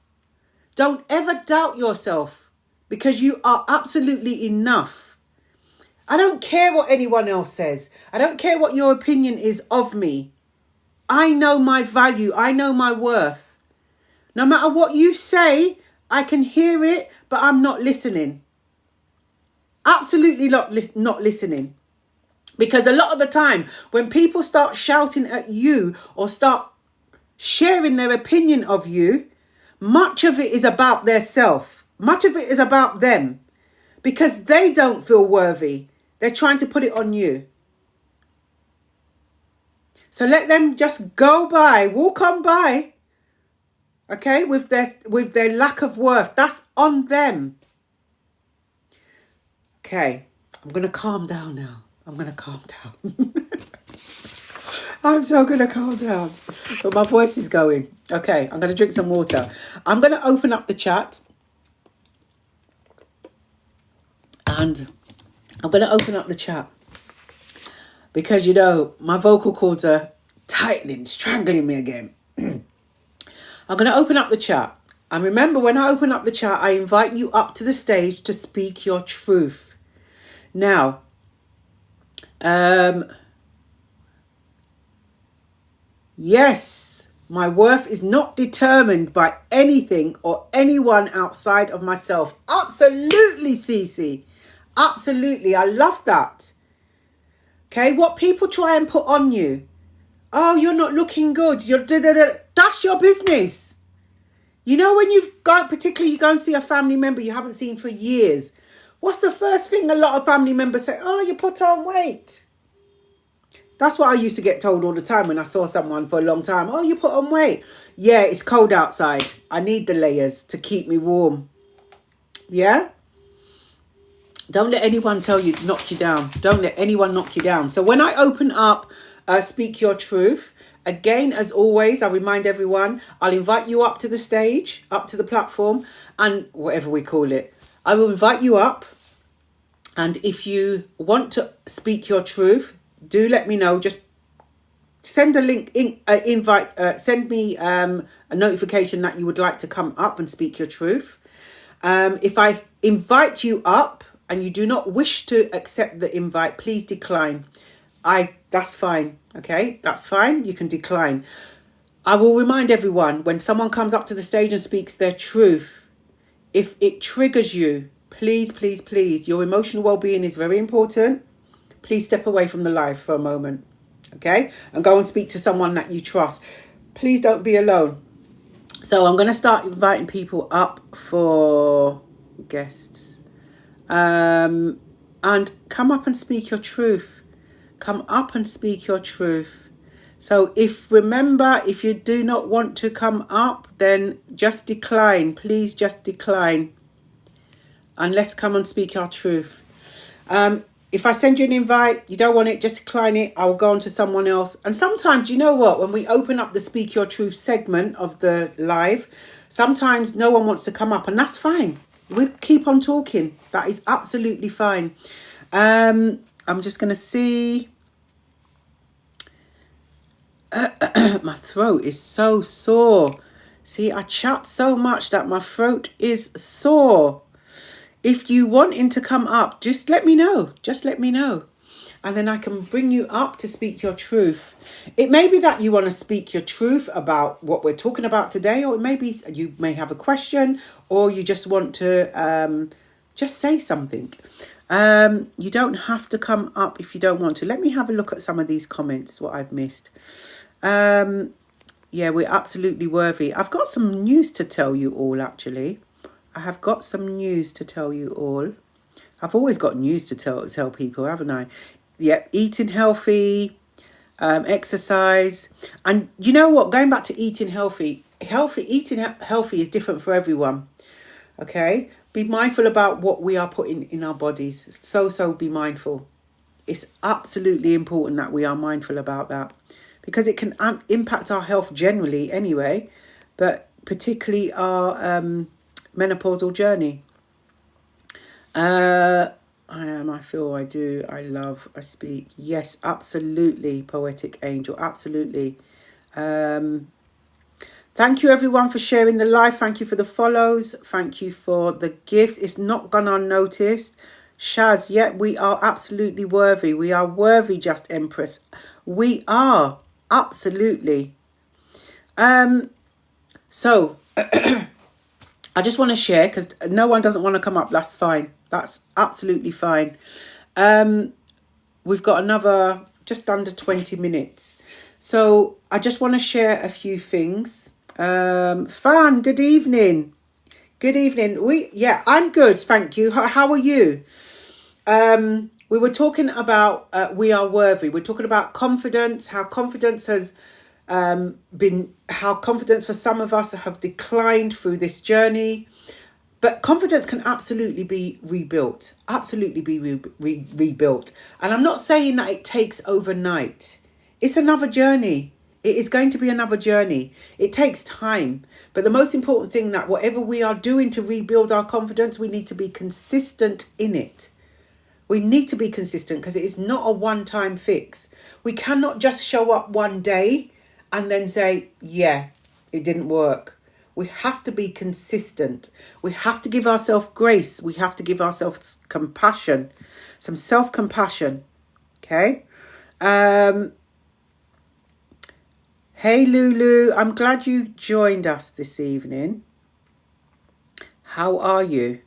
Speaker 1: Don't ever doubt yourself, because you are absolutely enough. I don't care what anyone else says. I don't care what your opinion is of me. I know my value. I know my worth. No matter what you say, I can hear it, but I'm not listening. Absolutely not listening. Because a lot of the time, when people start shouting at you or start sharing their opinion of you, much of it is about their self. Much of it is about them. Because they don't feel worthy. They're trying to put it on you. So let them just go by, walk on by. Okay, with their lack of worth. That's on them. Okay, I'm going to calm down now. I'm going to calm down. I'm so going to calm down. But my voice is going. Okay, I'm going to drink some water. I'm going to open up the chat. And I'm going to open up the chat. Because, you know, my vocal cords are tightening, strangling me again. I'm going to open up the chat. And remember, when I open up the chat, I invite you up to the stage to speak your truth. Now, yes, my worth is not determined by anything or anyone outside of myself. Absolutely, Cece. Absolutely. I love that. Okay, what people try and put on you. Oh, you're not looking good. You're da-da-da. That's your business. You know, when you've got, particularly you go and see a family member you haven't seen for years. What's the first thing a lot of family members say? Oh, you put on weight. That's what I used to get told all the time when I saw someone for a long time. Oh, you put on weight. Yeah, it's cold outside. I need the layers to keep me warm. Yeah? Don't let anyone knock you down. Don't let anyone knock you down. So when I open up Speak Your Truth, again, as always, I remind everyone, I'll invite you up to the stage, up to the platform, and whatever we call it. I will invite you up. And if you want to speak your truth, do let me know. Just send a link, send me a notification that you would like to come up and speak your truth. If I invite you up and you do not wish to accept the invite, please decline. That's fine. Okay, that's fine. You can decline. I will remind everyone, when someone comes up to the stage and speaks their truth, if it triggers you, please, please, please, your emotional well-being is very important. Please step away from the live for a moment. Okay, and go and speak to someone that you trust. Please don't be alone. So I'm going to start inviting people up for guests. And come up and speak your truth. Come up and speak your truth. So if you do not want to come up, then just decline. Please just decline. And let's come and speak our truth. If I send you an invite, you don't want it, just decline it. I will go on to someone else. And sometimes, you know what, when we open up the Speak Your Truth segment of the live, sometimes no one wants to come up, and that's fine. We keep on talking. That is absolutely fine. I'm just going to see. My throat is so sore. See, I chat so much that my throat is sore. If you wanting to come up, just let me know. Just let me know. And then I can bring you up to speak your truth. It may be that you want to speak your truth about what we're talking about today, or maybe you may have a question, or you just want to just say something. You don't have to come up if you don't want to. Let me have a look at some of these comments, what I've missed. Yeah, we're absolutely worthy. I've got some news to tell you all, actually. I have got some news to tell you all. I've always got news to tell people, haven't I? Yep, eating healthy, exercise. And you know what? Going back to eating healthy is different for everyone. Okay? Be mindful about what we are putting in our bodies. So be mindful. It's absolutely important that we are mindful about that, because it can impact our health generally anyway, but particularly our menopausal journey. I am I feel, I do, I love, I speak. Yes, absolutely, Poetic Angel, absolutely. Thank you everyone for sharing the live. Thank you for the follows. Thank you for the gifts. It's not gone unnoticed. Shaz, yeah, we are absolutely worthy. We are worthy, Just Empress. We are, absolutely. So I just want to share, because no one doesn't want to come up. That's fine. That's absolutely fine. We've got another just under 20 minutes. So I just want to share a few things. Fan, good evening. Good evening. I'm good, thank you. How are you? We were talking about we are worthy. We're talking about confidence, how confidence has how confidence for some of us have declined through this journey. But confidence can absolutely be rebuilt, absolutely be rebuilt. And I'm not saying that it takes overnight. It's another journey. It is going to be another journey. It takes time. But the most important thing, that whatever we are doing to rebuild our confidence, we need to be consistent in it. We need to be consistent, because it is not a one-time fix. We cannot just show up one day and then say, yeah, it didn't work. We have to be consistent. We have to give ourselves grace. We have to give ourselves compassion, some self-compassion. Okay. Hey, Lulu. I'm glad you joined us this evening. How are you?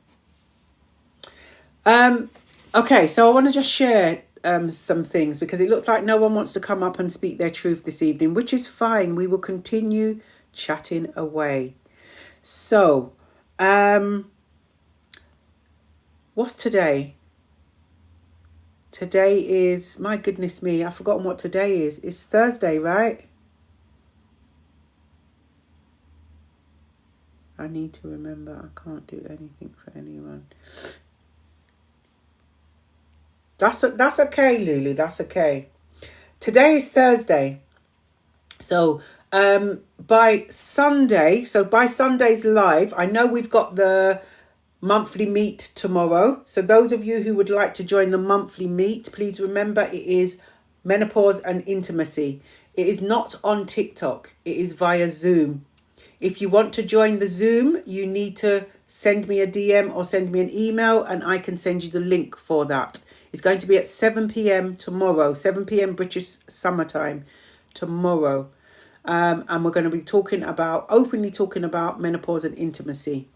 Speaker 1: Okay, so I want to just share some things, because it looks like no one wants to come up and speak their truth this evening, which is fine. We will continue chatting away. So, what's today? Today is, my goodness me, I've forgotten what today is. It's Thursday, right? I need to remember, I can't do anything for anyone. That's okay, Lulu. That's okay. Today is Thursday. So by Sunday's live, I know we've got the monthly meet tomorrow. So those of you who would like to join the monthly meet, please remember it is Menopause and Intimacy. It is not on TikTok. It is via Zoom. If you want to join the Zoom, you need to send me a DM or send me an email, and I can send you the link for that. It's going to be at 7 p.m. tomorrow, 7 p.m. British summertime tomorrow. And we're going to be openly talking about menopause and intimacy.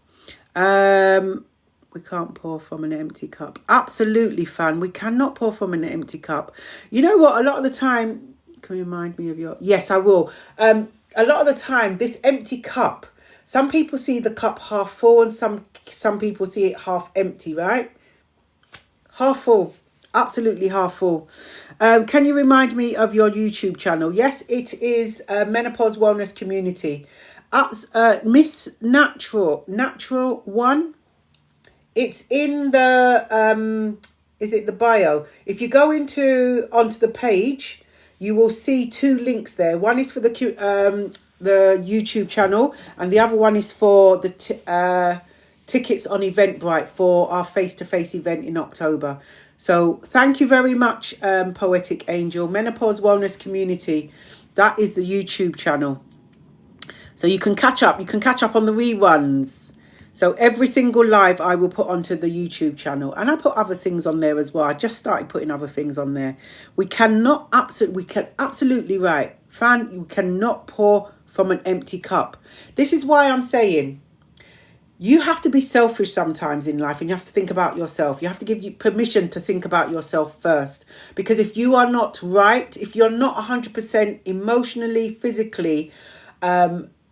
Speaker 1: We can't pour from an empty cup. Absolutely, Fan. We cannot pour from an empty cup. You know what? A lot of the time, can you remind me of your... Yes, I will. A lot of the time, this empty cup, some people see the cup half full and some people see it half empty, right? Half full. Absolutely half full. Can you remind me of your YouTube channel? Yes, it is Menopause Wellness Community. Miss Natural One. It's in the is it the bio? If you go onto the page, you will see two links there. One is for the YouTube channel, and the other one is for the tickets on Eventbrite for our face-to-face event in October. So thank you very much, Poetic Angel. Menopause Wellness Community. That is the YouTube channel. So you can catch up. You can catch up on the reruns. So every single live I will put onto the YouTube channel. And I put other things on there as well. I just started putting other things on there. We can absolutely right. Fan, you cannot pour from an empty cup. This is why I'm saying, you have to be selfish sometimes in life, and you have to think about yourself. You have to give you permission to think about yourself first. Because if you are not right, if you're not 100% emotionally, physically,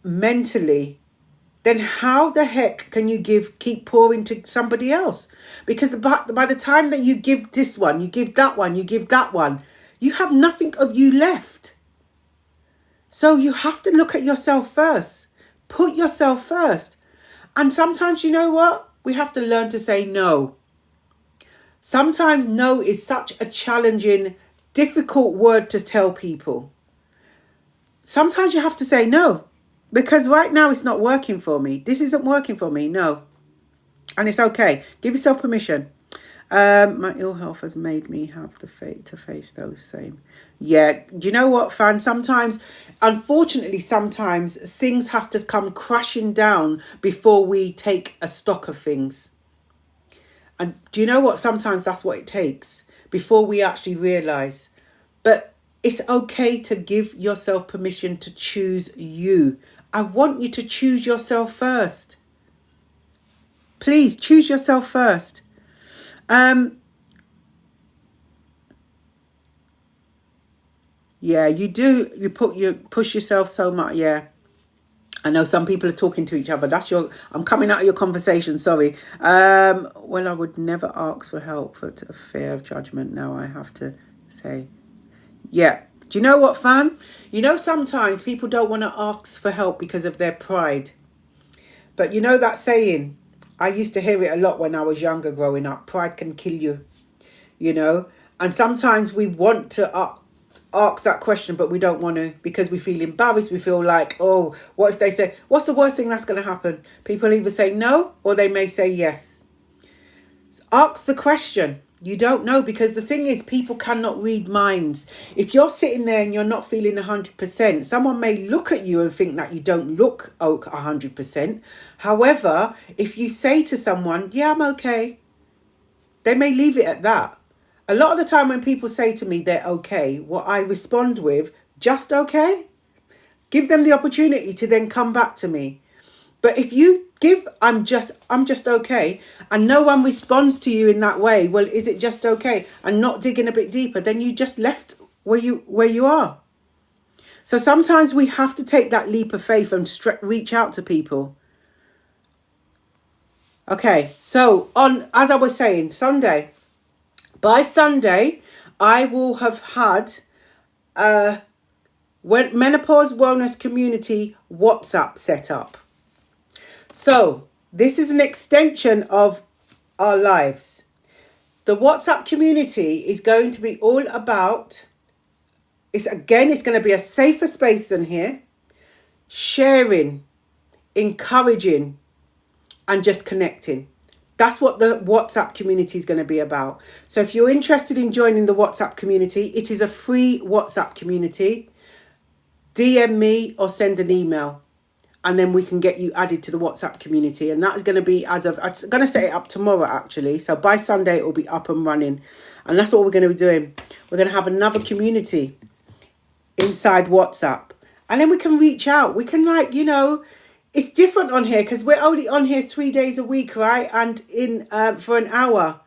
Speaker 1: mentally, then how the heck can you keep pouring to somebody else? Because by the time that you give this one, you give that one, you give that one, you have nothing of you left. So you have to look at yourself first. Put yourself first. And sometimes, you know what? We have to learn to say no. Sometimes no is such a challenging, difficult word to tell people. Sometimes you have to say no. Because right now it's not working for me. This isn't working for me, no. And it's okay. Give yourself permission. My ill health has made me have the fate to face those same. Yeah, do you know what, fan? Sometimes, unfortunately, sometimes things have to come crashing down before we take a stock of things. And do you know what? Sometimes that's what it takes before we actually realize. But it's okay to give yourself permission to choose you. I want you to choose yourself first. Please choose yourself first. Yeah, you do. You push yourself so much. Yeah. I know some people are talking to each other. I'm coming out of your conversation. Sorry. Well, I would never ask for help for a fear of judgment. Now I have to say, yeah. Do you know what, fan? You know, sometimes people don't want to ask for help because of their pride. But you know that saying? I used to hear it a lot when I was younger growing up. Pride can kill you, you know? And sometimes we want to ask that question, but we don't want to because we feel embarrassed. We feel like, oh, what if they say, what's the worst thing that's going to happen? People either say no or they may say yes. So ask the question. You don't know, because the thing is, people cannot read minds. If you're sitting there and you're not feeling 100%, someone may look at you and think that you don't look 100%. However, if you say to someone, yeah, I'm okay, they may leave it at that. A lot of the time when people say to me they're okay, what I respond with, just okay? Give them the opportunity to then come back to me. But if you give, I'm just okay, and no one responds to you in that way, well, is it just okay? And not digging a bit deeper, then you just left where you are. So sometimes we have to take that leap of faith and reach out to people. Okay, so as I was saying, by Sunday, I will have had Menopause Wellness Community WhatsApp set up. So this is an extension of our lives. The WhatsApp community is going to be all about, it's going to be a safer space than here, sharing, encouraging, and just connecting. That's what the WhatsApp community is going to be about. So if you're interested in joining the WhatsApp community, it is a free WhatsApp community. DM me or send an email, and then we can get you added to the WhatsApp community. And that is going to be I'm going to set it up tomorrow, actually. So by Sunday, it will be up and running. And that's what we're going to be doing. We're going to have another community inside WhatsApp. And then we can reach out. We can, it's different on here because we're only on here 3 days a week, right? And for an hour.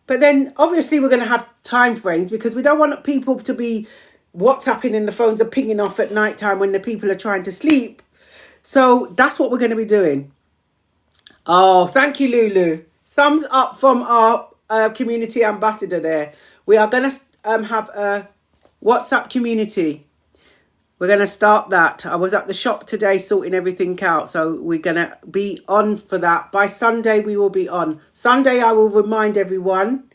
Speaker 1: But then obviously we're going to have time frames because we don't want people to be WhatsApping and the phones are pinging off at night time when the people are trying to sleep. So that's what we're going to be doing. Oh, thank you, Lulu. Thumbs up from our community ambassador there. We are going to have a WhatsApp community. We're going to start that. I was at the shop today sorting everything out. So we're going to be on for that. By Sunday, we will be on. Sunday, I will remind everyone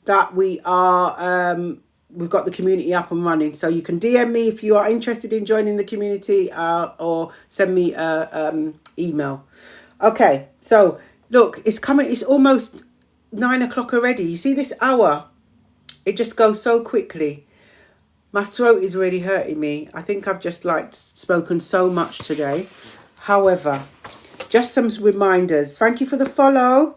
Speaker 1: that we've got the community up and running. So you can DM me if you are interested in joining the community or send me an email. Okay, so look, it's coming. It's almost 9 o'clock already. You see this hour? It just goes so quickly. My throat is really hurting me. I think I've just spoken so much today. However, just some reminders. Thank you for the follow.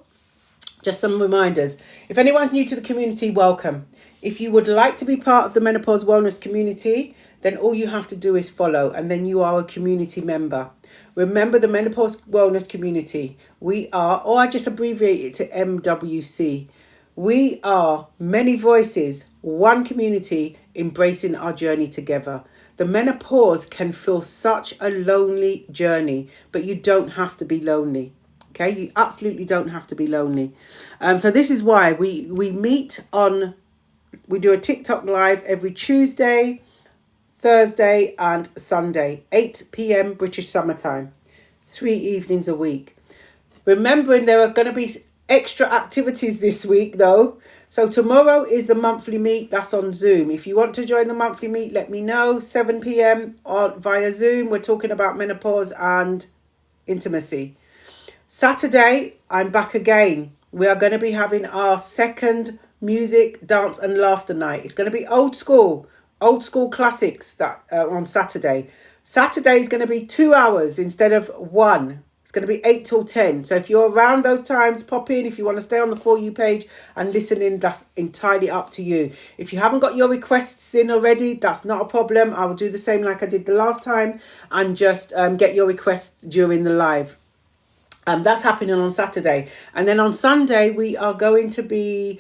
Speaker 1: Just some reminders. If anyone's new to the community, welcome. If you would like to be part of the Menopause Wellness community, then all you have to do is follow, and then you are a community member. Remember the Menopause Wellness community. We are, or I just abbreviate it to MWC. We are many voices, one community, embracing our journey together. The menopause can feel such a lonely journey, but you don't have to be lonely. Okay, you absolutely don't have to be lonely. So this is why we meet we do a TikTok live every Tuesday, Thursday and Sunday, 8 p.m. British summertime, 3 evenings a week. Remembering there are going to be extra activities this week though. So tomorrow is the monthly meet. That's on Zoom. If you want to join the monthly meet, let me know. 7 p.m. via Zoom. We're talking about menopause and intimacy. Saturday, I'm back again. we are going to be having our second music, dance, and laughter night. It's going to be old school classics that on Saturday. Saturday is going to be 2 hours instead of one. It's going to be 8 till 10. So if you're around those times, pop in. If you want to stay on the For You page and listen in, that's entirely up to you. If you haven't got your requests in already, that's not a problem. I will do the same like I did the last time and just get your requests during the live. That's happening on Saturday. And then on Sunday, we are going to be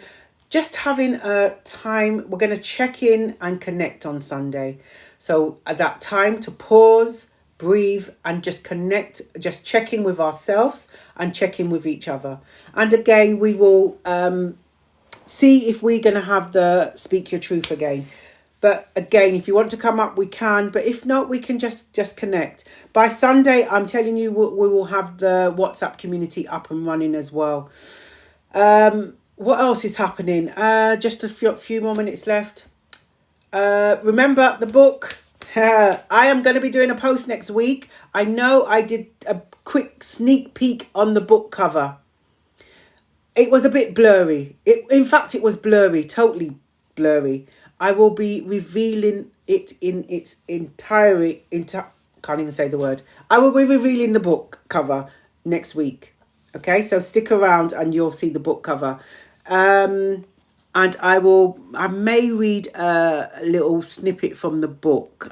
Speaker 1: just having a time. We're going to check in and connect on Sunday. So at that time to pause, breathe, and just connect, just check in with ourselves and check in with each other. And again, we will see if we're going to have the Speak Your Truth again. But again, if you want to come up, we can. But if not, we can just connect. By Sunday, I'm telling you, we will have the WhatsApp community up and running as well. What else is happening? Just a few more minutes left. Remember the book. I am going to be doing a post next week. I know I did a quick sneak peek on the book cover. It was a bit blurry. In fact, it was blurry, totally blurry. I will be revealing it in its entirety. Can't even say the word. I will be revealing the book cover next week. Okay, so stick around and you'll see the book cover. And I may read a little snippet from the book.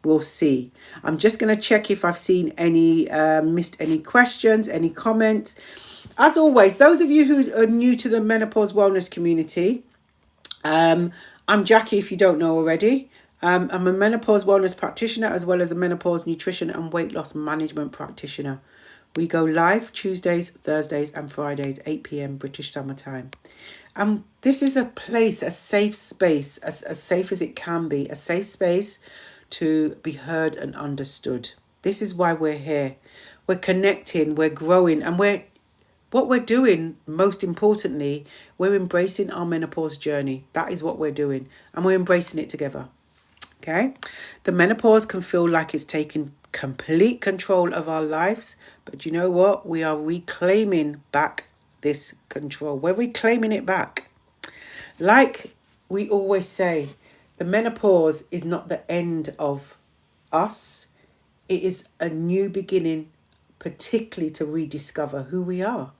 Speaker 1: We'll see. I'm just going to check if I've seen missed any questions, any comments. As always, those of you who are new to the Menopause Wellness community, I'm Jackie, if you don't know already. I'm a menopause wellness practitioner as well as a menopause nutrition and weight loss management practitioner. We go live Tuesdays, Thursdays and Fridays, 8 p.m. British Summer Time. This is a place, a safe space, as safe as it can be, a safe space to be heard and understood. This is why we're here. We're connecting, we're growing, and what we're doing, most importantly, we're embracing our menopause journey. That is what we're doing. And we're embracing it together. Okay? The menopause can feel like it's taking complete control of our lives. But you know what? We are reclaiming back this control. We're reclaiming it back. Like we always say, the menopause is not the end of us. It is a new beginning, particularly to rediscover who we are.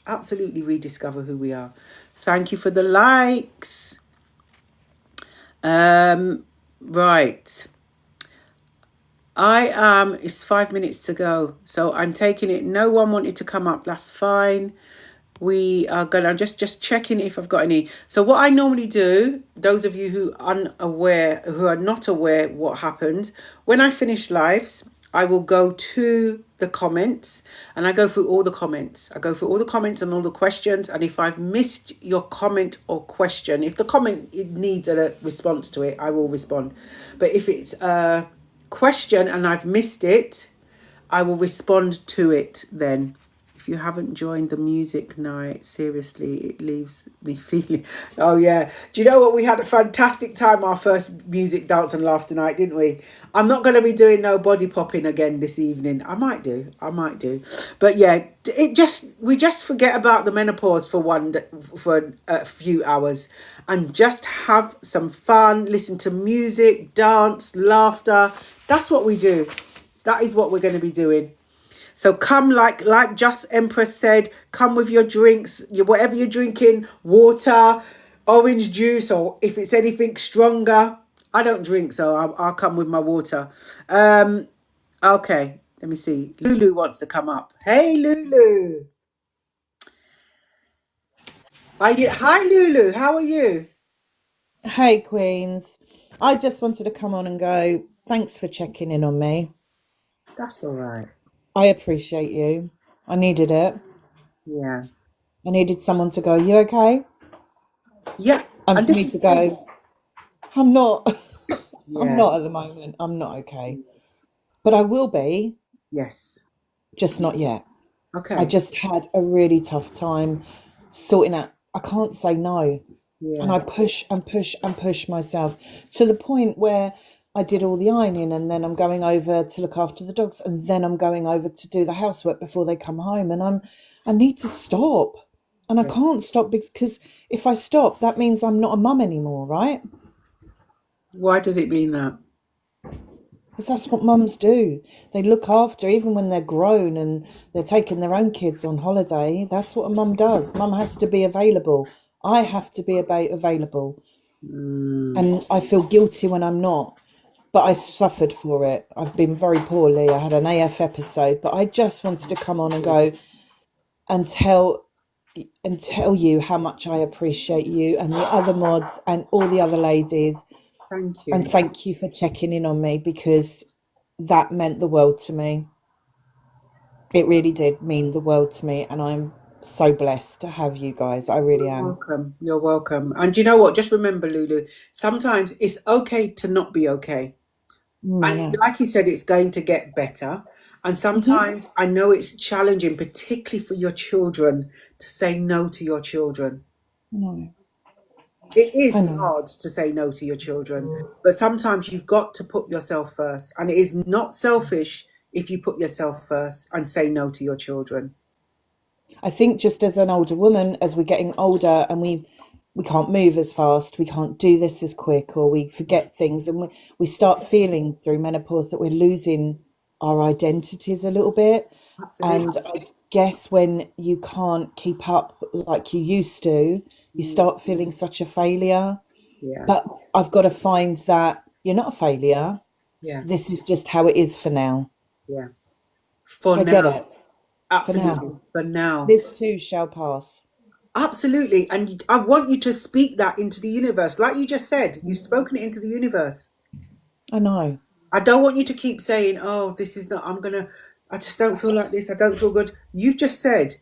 Speaker 1: Absolutely rediscover who we are. Thank you for the likes. Right. It's 5 minutes to go. So I'm taking it. No one wanted to come up. That's fine. We are gonna just checking if I've got any. So what I normally do, those of you who are not aware what happens, when I finish lives, I will go to the comments and I go through all the comments. I go through all the comments and all the questions. And if I've missed your comment or question, if the comment it needs a response to it, I will respond. But if it's a question and I've missed it, I will respond to it then. If you haven't joined the music night, seriously, it leaves me feeling... Oh, yeah. Do you know what? We had a fantastic time, our first music, dance and laughter night, didn't we? I'm not going to be doing no body popping again this evening. I might do. But yeah, we just forget about the menopause for a few hours and just have some fun, listen to music, dance, laughter. That's what we do. That is what we're going to be doing. So come, like Just Empress said, come with your drinks, whatever you're drinking, water, orange juice, or if it's anything stronger. I don't drink, so I'll come with my water. Okay, let me see. Lulu wants to come up. Hey, Lulu. Hi, Lulu. How are you?
Speaker 2: Hey, Queens. I just wanted to come on and go, thanks for checking in on me.
Speaker 1: That's all right.
Speaker 2: I appreciate you. I needed it.
Speaker 1: Yeah.
Speaker 2: I needed someone to go, you okay?
Speaker 1: Yeah.
Speaker 2: And
Speaker 1: And
Speaker 2: for
Speaker 1: this
Speaker 2: me
Speaker 1: is
Speaker 2: to
Speaker 1: good.
Speaker 2: go, I'm not. I'm
Speaker 1: Yeah.
Speaker 2: not at the moment. I'm not okay. But I will be,
Speaker 1: Yes.
Speaker 2: just not yet. I
Speaker 1: Okay.
Speaker 2: just had a really tough time sorting out. I can't say no. And
Speaker 1: Yeah.
Speaker 2: I push and push and push myself to the point where I did all the ironing and then I'm going over to look after the dogs and then I'm going over to do the housework before they come home. And I need to stop. And I
Speaker 1: Yeah.
Speaker 2: can't stop because if I stop, that means I'm not a mum anymore, right?
Speaker 1: Why does it mean that?
Speaker 2: Because that's what mums do. They look after, even when they're grown and they're taking their own kids on holiday. That's what a mum does. Mum has to be available. I have to be available.
Speaker 1: Mm,
Speaker 2: And I feel guilty when I'm not. But I suffered for it. I've been very poorly. I had an AF episode, but I just wanted to come on and go and tell you how much I appreciate you and the other mods and all the other ladies,
Speaker 1: thank
Speaker 2: and
Speaker 1: you.
Speaker 2: thank you for checking in on me because that meant the world to me. It really did mean the world to me, and I'm so blessed to have you guys. I really
Speaker 1: You're
Speaker 2: am.
Speaker 1: welcome. You're welcome. And you know what? Just remember, Lulu, sometimes it's okay to not be okay.
Speaker 2: I
Speaker 1: And
Speaker 2: know.
Speaker 1: like you said, it's going to get better. And
Speaker 2: Hmm.
Speaker 1: sometimes I know it's challenging, particularly for your children, to say no to your children.
Speaker 2: I know.
Speaker 1: It
Speaker 2: I
Speaker 1: is
Speaker 2: know.
Speaker 1: hard to say no to your children, but sometimes you've got to put yourself first. And it is not selfish if you put yourself first and say no to your children.
Speaker 2: I think just as an older woman, as we're getting older and we can't move as fast, we can't do this as quick, or we forget things, and we start feeling through menopause that we're losing our identities a little bit.
Speaker 1: Absolutely.
Speaker 2: And I guess when you can't keep up like you used to, you
Speaker 1: Mm,
Speaker 2: start feeling such a failure.
Speaker 1: yeah.
Speaker 2: But I've got to find that you're not a failure.
Speaker 1: Yeah.
Speaker 2: This is just how it is for now.
Speaker 1: Yeah. For
Speaker 2: I get
Speaker 1: now.
Speaker 2: it. For
Speaker 1: Absolutely.
Speaker 2: now.
Speaker 1: For now.
Speaker 2: This too shall pass.
Speaker 1: Absolutely. And I want you to speak that into the universe. Like you just said, you've spoken it into the universe.
Speaker 2: I know.
Speaker 1: I don't want you to keep saying, oh, this is not, I just don't feel like this. I don't feel good. You've just said,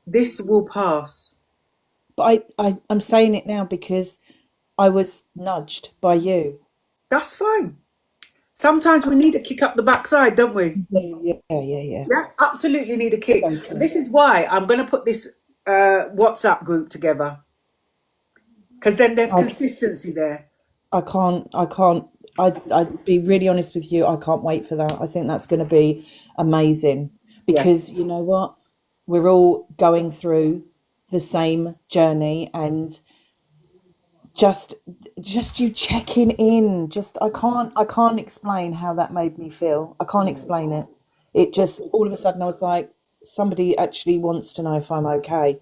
Speaker 1: this will pass.
Speaker 2: But I'm saying it now because I was nudged by you.
Speaker 1: That's fine. Sometimes we need a kick up the backside, don't we?
Speaker 2: Yeah, yeah, yeah, yeah.
Speaker 1: Yeah, absolutely need a kick.
Speaker 2: So
Speaker 1: And
Speaker 2: true.
Speaker 1: this is why I'm going to put this WhatsApp group together because then there's
Speaker 2: I,
Speaker 1: consistency there.
Speaker 2: I can't, I'd be really honest with you. I can't wait for that. I think that's going to be amazing
Speaker 1: Yeah,
Speaker 2: because you know what? We're all going through the same journey, and just just you checking in, just I can't explain how that made me feel. I can't explain it. It just all of a sudden I was like, somebody actually wants to know if I'm okay.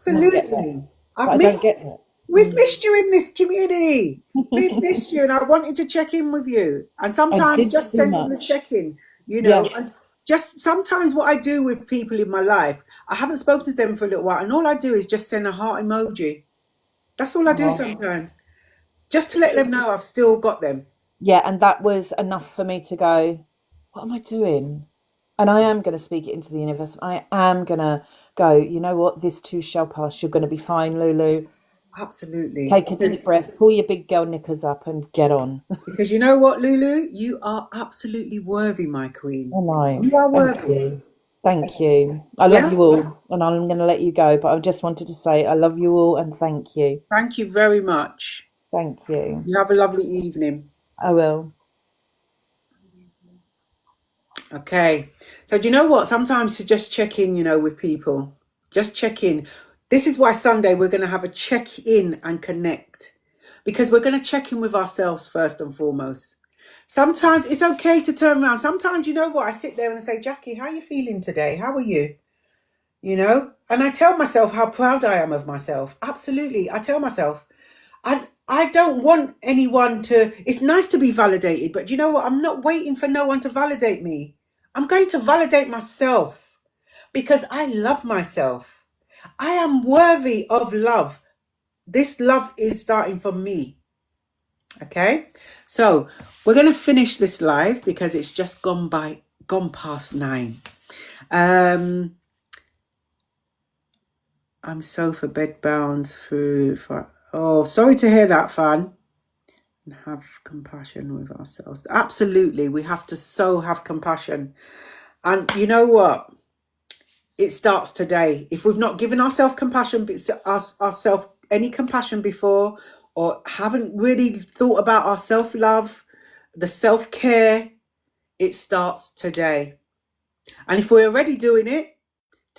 Speaker 2: And I get that.
Speaker 1: absolutely.
Speaker 2: But
Speaker 1: I've
Speaker 2: I don't
Speaker 1: missed
Speaker 2: get that.
Speaker 1: We've missed you in this community. We've missed you, and I wanted to check in with you. And
Speaker 2: I
Speaker 1: sometimes
Speaker 2: did
Speaker 1: just
Speaker 2: too
Speaker 1: sending the
Speaker 2: much.
Speaker 1: check in,
Speaker 2: Yeah.
Speaker 1: and just sometimes what I do with people in my life, I haven't spoken to them for a little while, and all I do is just send a heart emoji. That's all I do
Speaker 2: Oh.
Speaker 1: sometimes, just to let them know I've still got them.
Speaker 2: Yeah, and that was enough for me to go, what am I doing? And I am going to speak it into the universe. I am going to go, you know what? This too shall pass. You're going to be fine, Lulu.
Speaker 1: Absolutely.
Speaker 2: Take a deep breath, pull your big girl knickers up, and get on.
Speaker 1: Because you know what, Lulu? You are absolutely worthy, my queen.
Speaker 2: I know.
Speaker 1: You are
Speaker 2: Thank
Speaker 1: worthy.
Speaker 2: you. Thank you. I love
Speaker 1: Yeah?
Speaker 2: you all, and I'm going to let you go, but I just wanted to say I love you all and thank you.
Speaker 1: Thank you very much.
Speaker 2: Thank you.
Speaker 1: You have a lovely evening.
Speaker 2: I will.
Speaker 1: Okay. So do you know what? Sometimes to just check in, with people. Just check in. This is why Sunday we're going to have a check in and connect. Because we're going to check in with ourselves first and foremost. Sometimes it's okay to turn around. Sometimes you know what? I sit there and say, Jackie, how are you feeling today? How are you? And I tell myself how proud I am of myself. Absolutely. I tell myself. I don't want anyone to, it's nice to be validated, but you know what? I'm not waiting for no one to validate me. I'm going to validate myself because I love myself. I am worthy of love. This love is starting from me. Okay. So we're going to finish this live because it's just gone past 9. Um, I'm so for bed bound oh, sorry to hear that, fan. Have compassion with ourselves. Absolutely, we have to so have compassion. And you know what? It starts today. If we've not given ourselves compassion, ourselves any compassion before, or haven't really thought about our self love, the self care, it starts today. And if we're already doing it,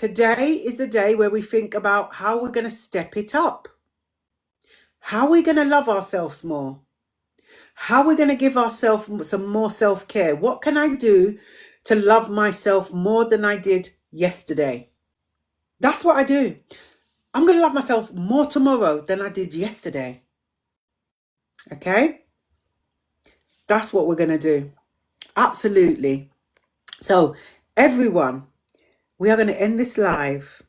Speaker 1: Today is the day where we think about how we're going to step it up. How are we going to love ourselves more? How are we going to give ourselves some more self-care? What can I do to love myself more than I did yesterday? That's what I do. I'm going to love myself more tomorrow than I did yesterday. Okay? That's what we're going to do. Absolutely. So, everyone, we are going to end this live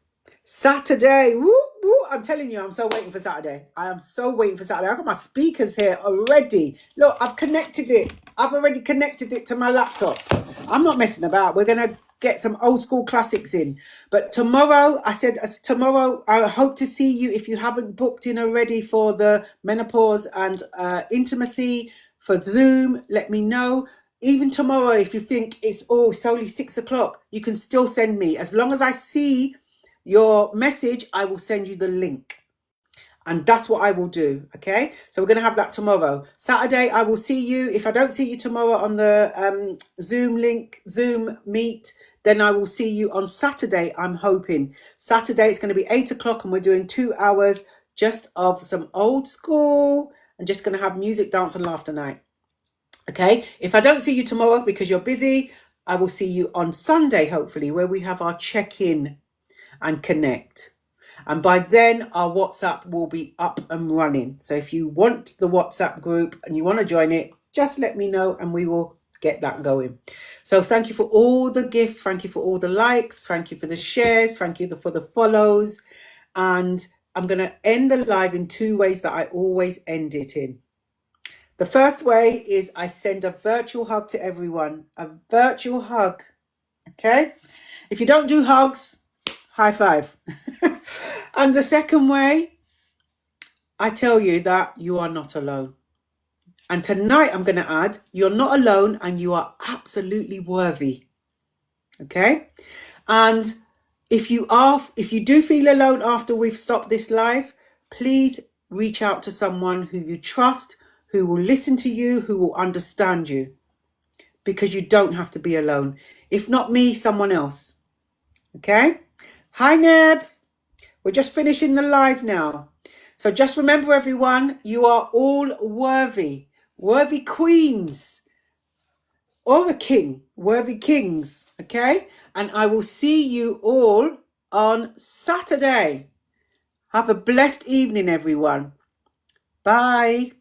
Speaker 1: Saturday. Woo, woo. I'm telling you, I'm so waiting for Saturday. I am so waiting for Saturday. I've got my speakers here already. Look, I've connected it. I've already connected it to my laptop. I'm not messing about. We're going to get some old school classics in. But tomorrow, I said, tomorrow, I hope to see you. If you haven't booked in already for the menopause and intimacy for Zoom, let me know. Even tomorrow, if you think it's only 6 o'clock, you can still send me. As long as I see your message, I will send you the link. And that's what I will do. Okay, so we're going to have that tomorrow. Saturday, I will see you. If I don't see you tomorrow on the Zoom link, Zoom meet, then I will see you on Saturday. I'm hoping Saturday it's going to be 8 o'clock and we're doing 2 hours just of some old school and just going to have music, dance and laughter night. Okay, if I don't see you tomorrow because you're busy, I will see you on Sunday, hopefully, where we have our check-in and connect. And by then, our WhatsApp will be up and running. So if you want the WhatsApp group and you want to join it, just let me know and we will get that going. So thank you for all the gifts. Thank you for all the likes. Thank you for the shares. Thank you for the follows. And I'm going to end the live in 2 ways that I always end it in. The first way is I send a virtual hug to everyone. A virtual hug. Okay? If you don't do hugs, high five. And the second way, I tell you that you are not alone. And tonight I'm going to add, you're not alone and you are absolutely worthy. Okay? And if you do feel alone after we've stopped this live, please reach out to someone who you trust, who will listen to you, who will understand you. Because you don't have to be alone. If not me, someone else. Okay? Hi, Neb. We're just finishing the live now. So just remember, everyone, you are all worthy. Worthy queens. Or a king. Worthy kings. Okay? And I will see you all on Saturday. Have a blessed evening, everyone. Bye.